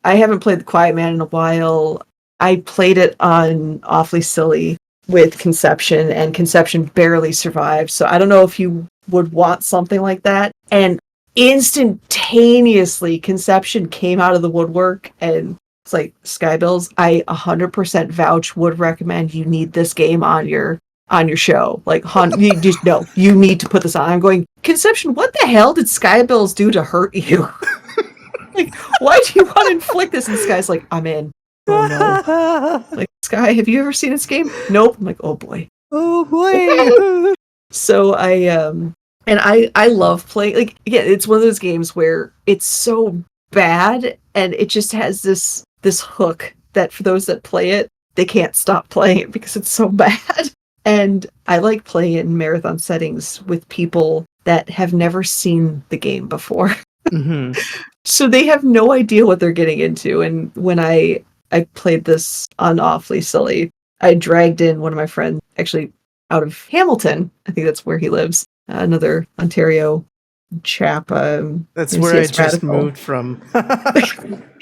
haven't played the Quiet Man in a while. I played it on Awfully Silly with Conception, and Conception barely survived. So I don't know if you would want something like that. And instantaneously, Conception came out of the woodwork, and it's like, Skybills, I 100% vouch, would recommend you need this game on your show. Like, you just no, you need to put this on. I'm going, Conception, what the hell did Skybills do to hurt you? Like, why do you want to inflict this? And Sky's like, I'm in. Oh no. Like, Sky, have you ever seen this game? Nope. I'm like, oh boy. Oh boy. So I love playing, like, again, it's one of those games where it's so bad and it just has this hook that for those that play it, they can't stop playing it because it's so bad. And I like playing it in marathon settings with people that have never seen the game before. Mm-hmm. So they have no idea what they're getting into. And when I played this on Awfully Silly, I dragged in one of my friends, actually out of Hamilton. I think that's where he lives. Another Ontario chap. That's where I just moved from.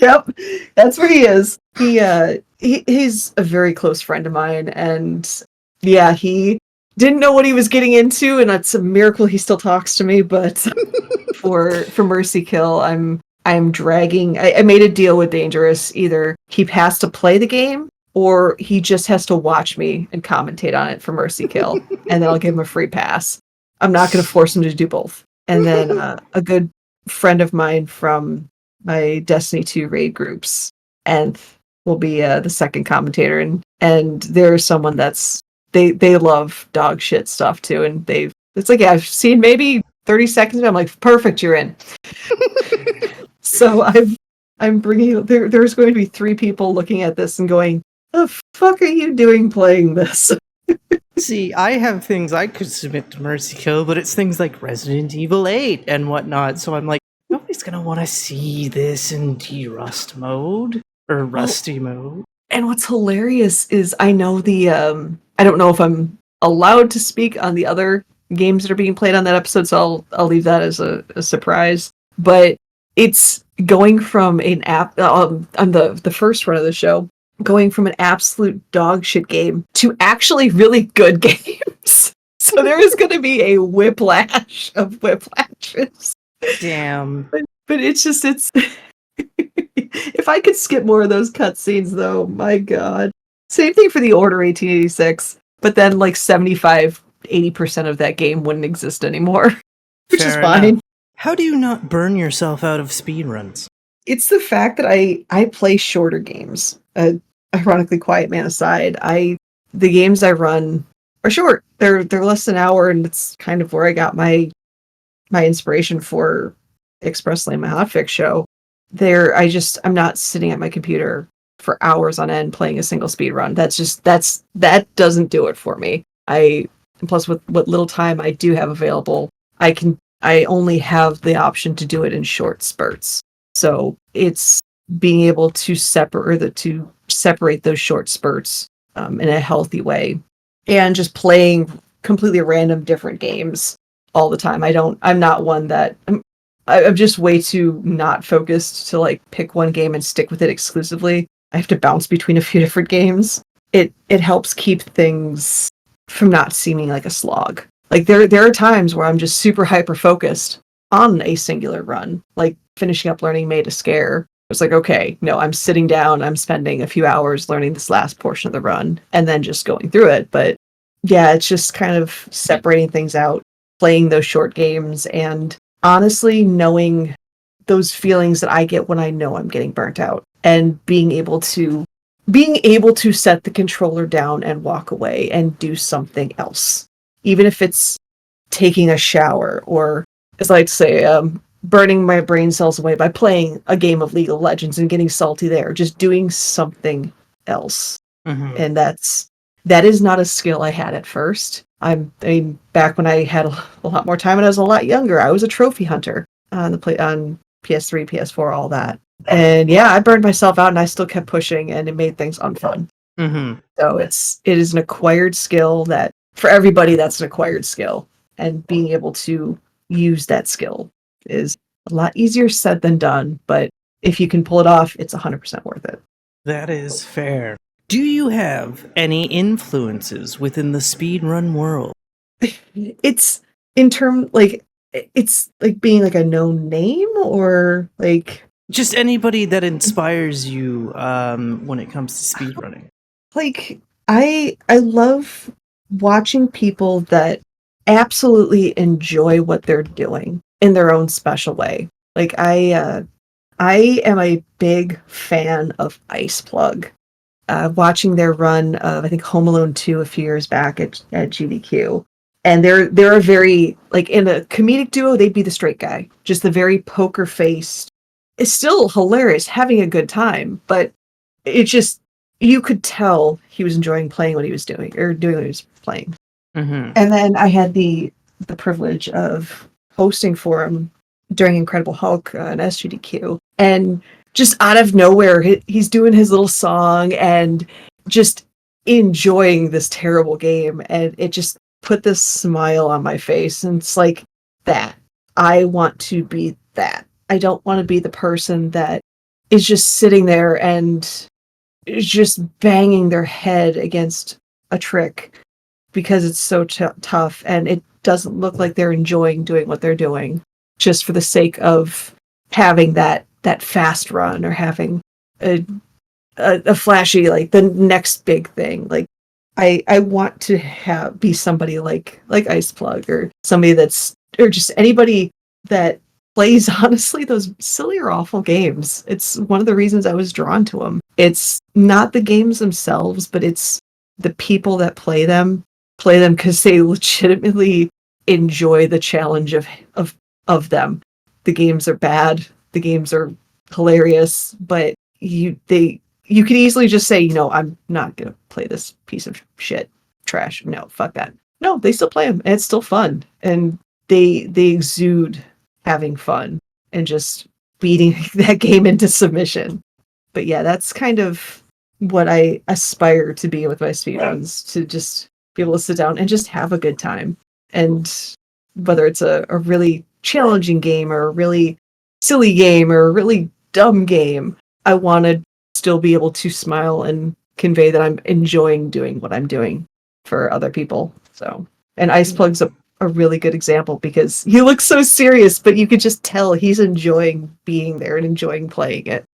Yep, that's where he is. He's a very close friend of mine, and yeah, he didn't know what he was getting into, and it's a miracle he still talks to me. But for Mercy Kill, I'm dragging. I made a deal with Dangerous. Either he has to play the game, or he just has to watch me and commentate on it for Mercy Kill, and then I'll give him a free pass. I'm not going to force him to do both. And then a good friend of mine from my Destiny 2 raid groups, and will be the second commentator, and there's someone that's they love dog shit stuff too, and it's like, yeah, I've seen maybe 30 seconds of it. I'm like, perfect, you're in. So I'm bringing there's going to be 3 people looking at this and going, the fuck are you doing playing this? See, I have things I could submit to Mercy Kill, but it's things like Resident Evil 8 and whatnot, so I'm like, nobody's gonna want to see this in D-Rust mode, or Rusty mode. And what's hilarious is I know I don't know if I'm allowed to speak on the other games that are being played on that episode, so I'll leave that as a surprise. But it's going from an app on the first run of the show, going from an absolute dog shit game to actually really good games. So there is going to be a whiplash of whiplashes. Damn. But it's just, if I could skip more of those cutscenes, though, my god. Same thing for the Order 1886, but then like 75-80% of that game wouldn't exist anymore, which Fair is fine. enough. How do you not burn yourself out of speedruns? It's the fact that I play shorter games. Ironically, Quiet Man aside, the games I run are short. They're less than an hour, and it's kind of where I got my inspiration for expressly my hotfix show. I'm not sitting at my computer for hours on end playing a single speed run. That doesn't do it for me. Plus with what little time I do have available, I only have the option to do it in short spurts. So it's being able to separate those short spurts in a healthy way, and just playing completely random different games all the time. I'm not one that I'm just way too not focused to like pick one game and stick with it exclusively. I have to bounce between a few different games. It helps keep things from not seeming like a slog. Like there are times where I'm just super hyper focused on a singular run, like finishing up learning Made a Scare. It's like, okay, no, I'm sitting down, I'm spending a few hours learning this last portion of the run and then just going through it. But yeah, it's just kind of separating things out, playing those short games, and honestly knowing those feelings that I get when I know I'm getting burnt out, and being able to set the controller down and walk away and do something else, even if it's taking a shower, or, as I like to say, burning my brain cells away by playing a game of League of Legends and getting salty there, just doing something else. Mm-hmm. And that is not a skill I had at first. I mean, back when I had a lot more time and I was a lot younger, I was a trophy hunter on PS3, PS4, all that. And yeah, I burned myself out, and I still kept pushing, and it made things unfun. Mm-hmm. So it is an acquired skill that, for everybody, that's an acquired skill. And being able to use that skill is a lot easier said than done. But if you can pull it off, it's 100% worth it. That is fair. Do you have any influences within the speedrun world? It's like being like a known name, or like just anybody that inspires you when it comes to speedrunning. Like I love watching people that absolutely enjoy what they're doing in their own special way. Like I am a big fan of Ice Plug. Watching their run of, I think, Home Alone 2 a few years back at GDQ. And they're a very, like, in a comedic duo, they'd be the straight guy. Just the very poker faced. It's still hilarious, having a good time, but it just, you could tell he was enjoying playing what he was doing, or doing what he was playing. Mm-hmm. And then I had the privilege of hosting for him during Incredible Hulk and SGDQ. And just out of nowhere, he's doing his little song and just enjoying this terrible game. And it just put this smile on my face. And it's like, that. I want to be that. I don't want to be the person that is just sitting there and is just banging their head against a trick because it's so tough and it doesn't look like they're enjoying doing what they're doing just for the sake of having that fast run, or having a a flashy, like the next big thing. Like I want to be somebody like Ice Plug, or somebody or just anybody that plays honestly those silly or awful games. It's one of the reasons I was drawn to them. It's not the games themselves, but it's the people that play them because they legitimately enjoy the challenge of them. The games are bad, the games are hilarious, but you could easily just say, I'm not gonna play this piece of shit, trash. No, fuck that. No, they still play them, and it's still fun, and they exude having fun and just beating that game into submission. But yeah, that's kind of what I aspire to be with my speedruns, to just be able to sit down and just have a good time. And whether it's a really challenging game, or a really silly game, or a really dumb game, I want to still be able to smile and convey that I'm enjoying doing what I'm doing for other people. So, and Ice Plug's a really good example, because he looks so serious, but you could just tell he's enjoying being there and enjoying playing it.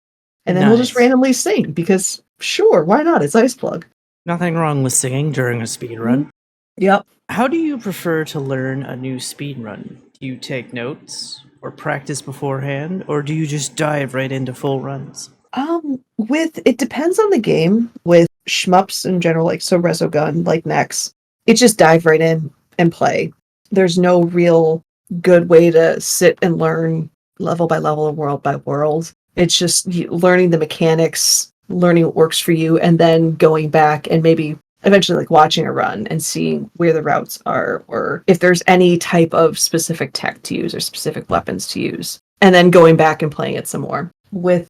And then we'll just randomly sing, because sure, why not? It's Ice Plug. Nothing wrong with singing during a speedrun. Yep. How do you prefer to learn a new speedrun? Do you take notes or practice beforehand, or do you just dive right into full runs? It depends on the game. With shmups in general, like so Resogun, like Nex, it just dive right in and play. There's no real good way to sit and learn level by level and world by world. It's just learning the mechanics, learning what works for you, and then going back and maybe eventually like watching a run and seeing where the routes are, or if there's any type of specific tech to use or specific weapons to use, and then going back and playing it some more. With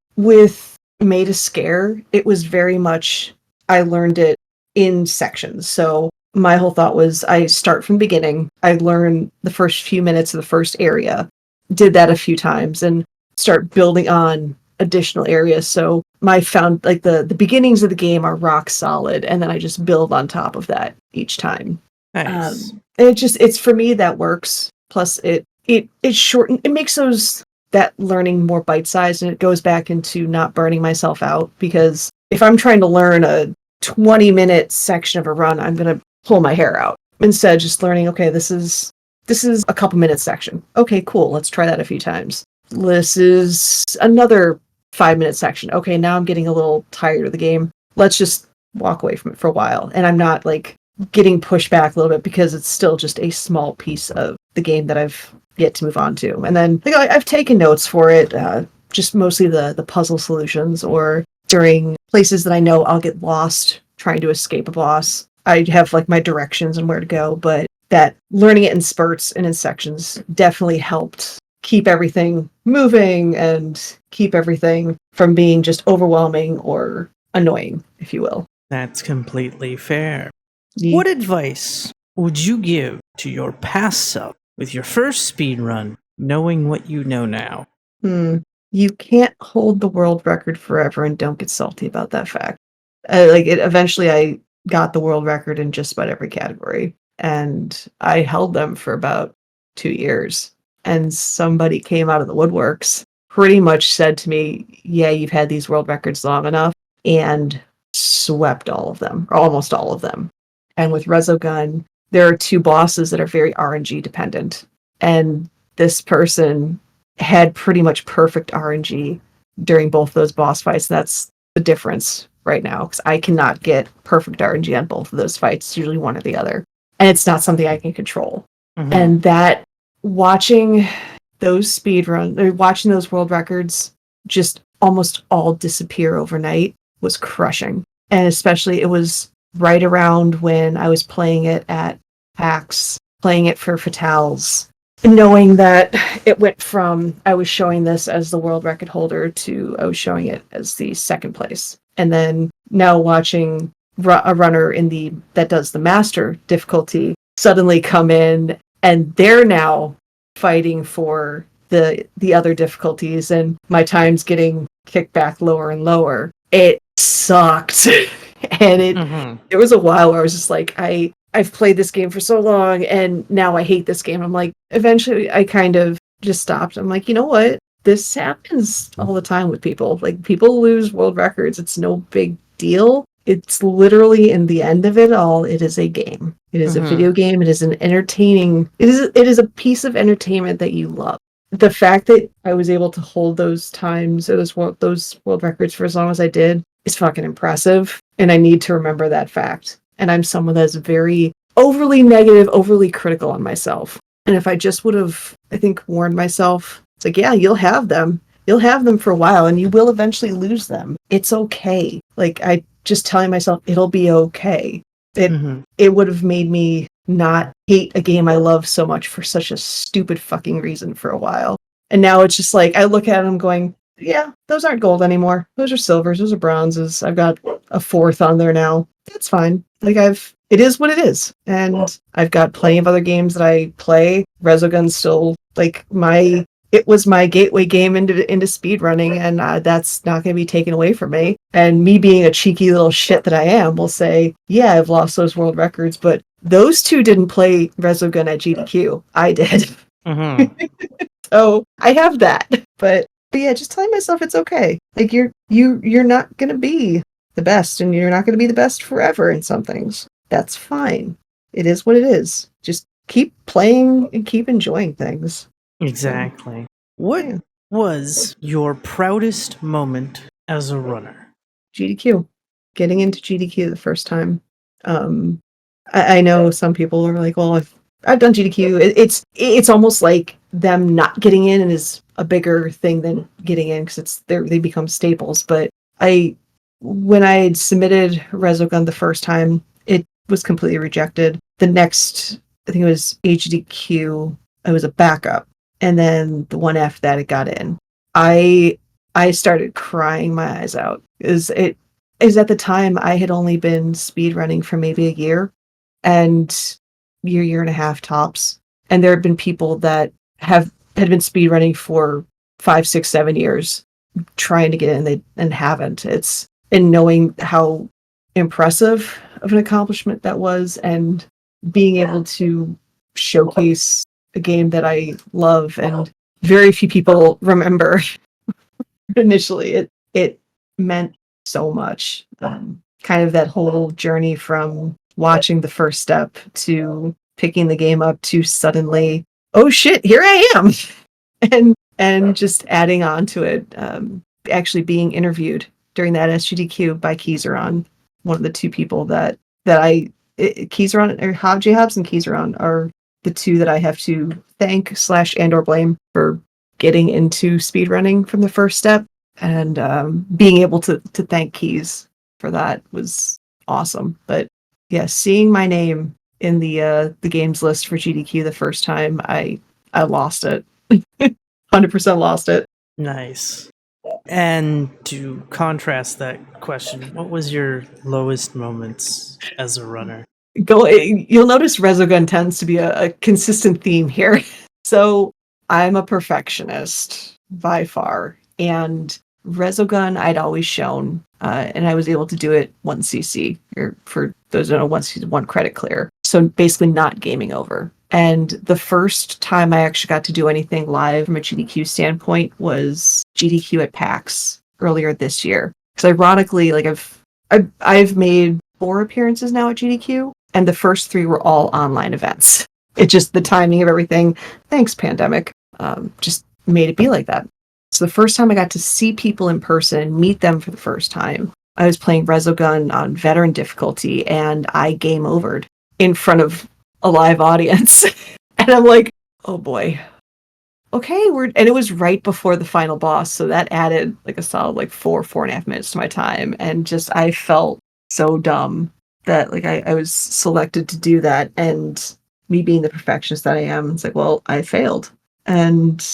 Made a Scare, it was very much, I learned it in sections. So my whole thought was, I start from the beginning, I learn the first few minutes of the first area, did that a few times, and start building on additional areas. So my like the beginnings of the game are rock solid, and then I just build on top of that each time. Nice. It's for me, that works. Plus it makes that learning more bite-sized, and it goes back into not burning myself out, because if I'm trying to learn a 20-minute section of a run, I'm going to pull my hair out. Instead, just learning, okay, this is a couple minute section. Okay, cool. Let's try that a few times. This is another 5-minute section. Okay, now I'm getting a little tired of the game. Let's just walk away from it for a while. And I'm not like getting pushed back a little bit, because it's still just a small piece of the game that I've yet to move on to. And then I've taken notes for it, just mostly the puzzle solutions, or during places that I know I'll get lost trying to escape a boss. I have like my directions and where to go, but that learning it in spurts and in sections definitely helped keep everything moving and keep everything from being just overwhelming or annoying, if you will. That's completely fair. Yeah. What advice would you give to your past self with your first speedrun, knowing what you know now? You can't hold the world record forever, and don't get salty about that fact. Eventually I got the world record in just about every category, and I held them for about 2 years. And somebody came out of the woodworks, pretty much said to me, yeah, you've had these world records long enough, and swept all of them, or almost all of them. And with Resogun, there are 2 bosses that are very RNG dependent. And this person had pretty much perfect RNG during both those boss fights. That's the difference right now, because I cannot get perfect RNG on both of those fights. It's usually one or the other. And it's not something I can control. Mm-hmm. And that, watching those speedruns, or watching those world records just almost all disappear overnight, was crushing. And especially, it was right around when I was playing it at PAX, playing it for Fatales, knowing that it went from, I was showing this as the world record holder, to I was showing it as the second place. And then now watching a runner that does the master difficulty suddenly come in, and they're now fighting for the other difficulties, and my time's getting kicked back lower and lower. It sucked. And there was a while where I was just like, I've played this game for so long, and now I hate this game. I'm like, eventually I kind of just stopped. I'm like, you know what? this happens all the time with people. Like, people lose world records. It's no big deal. It's literally, in the end of it all, it is a game. It is a video game. It is an entertaining. It is a piece of entertainment that you love. The fact that I was able to hold those times or those world records for as long as I did is fucking impressive, and I need to remember that fact. And I'm someone that's very overly negative, overly critical on myself. And if I just would have, I think, warned myself, it's like, yeah, you'll have them. You'll have them for a while, and you will eventually lose them. It's okay. Like, I just telling myself it'll be okay. It would have made me not hate a game I love so much for such a stupid fucking reason for a while. And now it's just like, I look at them going, yeah, those aren't gold anymore. Those are silvers. Those are bronzes. I've got a fourth on there now. That's fine. Like, it is what it is. And I've got plenty of other games that I play. Resogun's still like it was my gateway game into speedrunning, and that's not going to be taken away from me. And me being a cheeky little shit that I am will say, yeah, I've lost those world records, but those two didn't play Resogun at GDQ. I did. So I have that. But yeah, just telling myself it's okay. Like, you're not going to be the best, and you're not going to be the best forever in some things. That's fine. It is what it is. Just keep playing and keep enjoying things. Exactly. What was your proudest moment as a runner? GDQ. Getting into GDQ the first time. I know some people are like, well, I've done GDQ. It's almost like them not getting in is a bigger thing than getting in, because they become staples. But when I had submitted Resogun the first time, it was completely rejected. The next, I think it was HDQ, it was a backup. And then the one after that, it got in. I started crying my eyes out. It is at the time I had only been speedrunning for maybe a year, and year and a half tops. And there had been people that had been speedrunning for 5, 6, 7 years trying to get in and haven't. And knowing how impressive of an accomplishment that was, and being able to showcase a game that I love and very few people remember. Initially, it meant so much. Kind of that whole journey from watching the first step to picking the game up to suddenly, oh shit, here I am, and just adding on to it. Actually being interviewed during that SGDQ by Keyzeron, one of the two people that Keyzeron, or Hobbs and Keyzeron are the two that I have to thank / and or blame for getting into speedrunning from the first step. And being able to thank Keys for that was awesome. But yeah, seeing my name in the games list for GDQ the first time, I lost it. 100% lost it. Nice. And to contrast that question, what was your lowest moments as a runner? You'll notice Resogun tends to be a consistent theme here. So I'm a perfectionist by far, and Resogun I'd always shown, and I was able to do it 1cc, or for those who don't know, 1cc, 1 credit clear. So basically not gaming over. And the first time I actually got to do anything live from a GDQ standpoint was GDQ at PAX earlier this year. Because ironically, like I've made 4 appearances now at GDQ, and the first 3 were all online events. It just, the timing of everything, thanks pandemic, just made it be like that. So the first time I got to see people in person, meet them for the first time, I was playing Resogun on veteran difficulty, and I game overed in front of a live audience. And I'm like, oh boy. Okay, and it was right before the final boss, so that added like a solid 4.5 minutes to my time. And just, I felt so dumb that like I was selected to do that, and me being the perfectionist that I am, it's like, well, I failed. And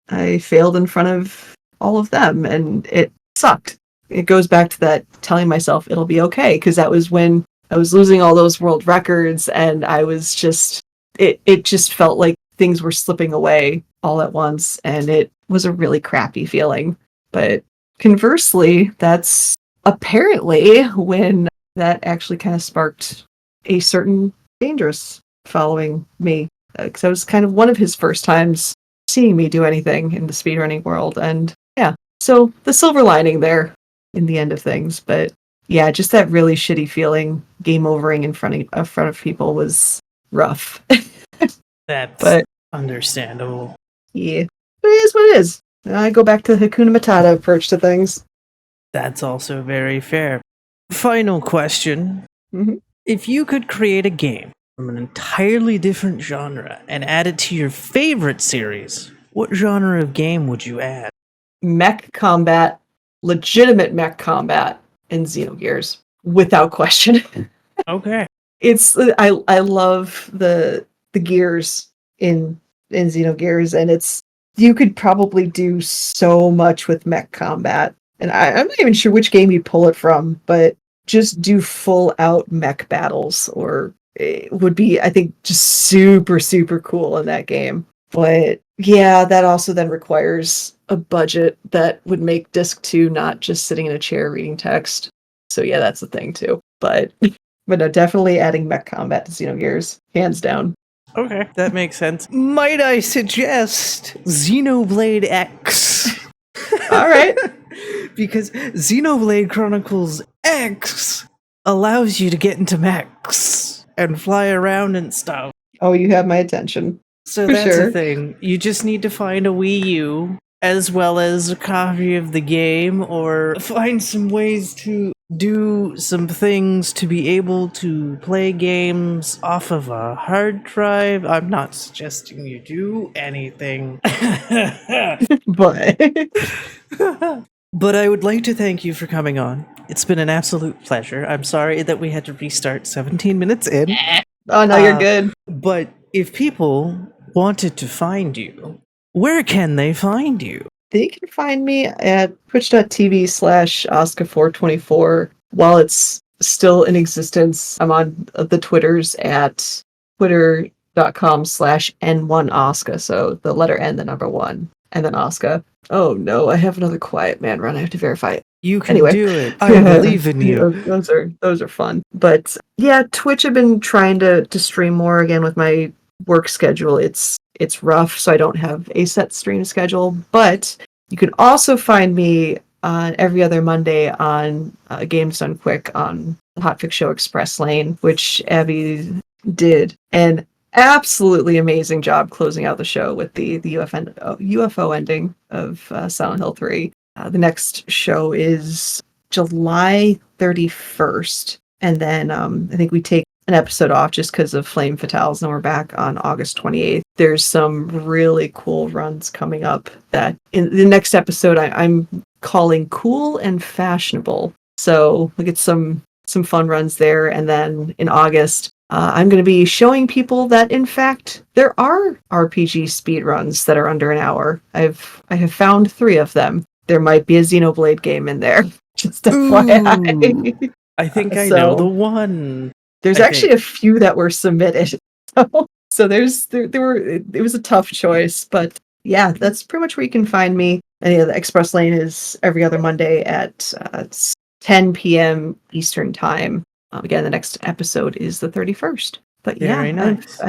I failed in front of all of them, and it sucked. It goes back to that telling myself it'll be okay, because that was when I was losing all those world records, and I was just, it just felt like things were slipping away all at once, and it was a really crappy feeling. But conversely, that's apparently when that actually kind of sparked a certain Dangerous following me, because I was kind of one of his first times seeing me do anything in the speedrunning world. And yeah, so the silver lining there in the end of things. But yeah, just that really shitty feeling, game overing in front of people was rough. That's But understandable. yeah, but it is what it is. I go back to the Hakuna Matata approach to things. That's also very fair. Final question. Mhm. If you could create a game from an entirely different genre and add it to your favorite series, what genre of game would you add? Mech combat, legitimate mech combat in Xenogears, without question. Okay. It's I love the gears in Xenogears, and it's you could probably do so much with mech combat. And I'm not even sure which game you pull it from, but just do full out mech battles, or it would be, I think, just super, super cool in that game. But yeah, that also then requires a budget that would make Disc 2 not just sitting in a chair reading text. So yeah, that's the thing too. But no, definitely adding mech combat to Xenogears, hands down. Okay, that makes sense. Might I suggest Xenoblade X? All right. Because Xenoblade Chronicles X allows you to get into mechs and fly around and stuff. Oh, you have my attention. So For that's sure. a thing. You just need to find a Wii U as well as a copy of the game, or find some ways to do some things to be able to play games off of a hard drive. I'm not suggesting you do anything. But But I would like to thank you for coming on. It's been an absolute pleasure. I'm sorry that we had to restart 17 minutes in. oh no, you're good. But if people wanted to find you, where can they find you? They can find me at twitch.tv/Asuka424 while it's still in existence. I'm on the Twitters at twitter.com/N1Asuka. So the letter N, the number one, and then Asuka. Oh no, I have another quiet man run. I have to verify it. You can Anyway. do it. I believe in you. Those are fun. But yeah, Twitch, I've been trying to stream more again with my work schedule. It's rough, so I don't have a set stream schedule. But you can also find me on every other Monday on Games Done Quick on the Hotfix Show Express Lane, which Abby did an absolutely amazing job closing out the show with the UFO ending of Silent Hill 3. The next show is July 31st. And then I think we take an episode off just because of Flame Fatales, and we're back on August 28th. There's some really cool runs coming up that in the next episode I'm calling Cool and Fashionable. So we get some fun runs there. And then in August, I'm going to be showing people that, in fact, there are RPG speedruns that are under an hour. I have found 3 of them. There might be a Xenoblade game in there. Just FYI. I think I know the one. There's actually a few that were submitted. So it was a tough choice, but yeah, that's pretty much where you can find me. And yeah, the Express Lane is every other Monday at 10 p.m. Eastern time. Again, the next episode is the 31st. But Very yeah, nice.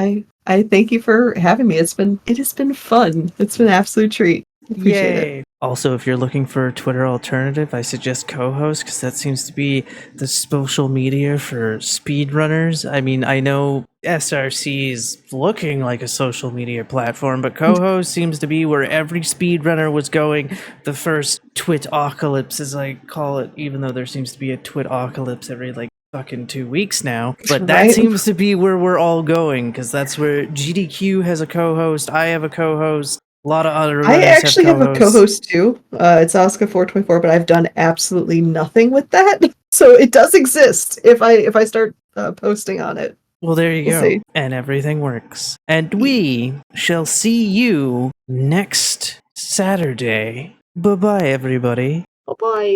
I thank you for having me. It has been fun. It's been an absolute treat. Appreciate it. Also, if you're looking for a Twitter alternative, I suggest Co-host, because that seems to be the social media for speedrunners. I mean, I know SRC is looking like a social media platform, but Co-host seems to be where every speedrunner was going. The first twit-ocalypse, as I call it, even though there seems to be a twit-ocalypse every, fucking 2 weeks now. But that seems to be where we're all going, because that's where GDQ has a co-host, I have a co-host. A lot of other I actually have a co-host too. It's Asuka424, but I've done absolutely nothing with that. So it does exist if I start posting on it. Well, there you We'll go. see. And everything works. And we shall see you next Saturday. Bye-bye, everybody. Bye-bye.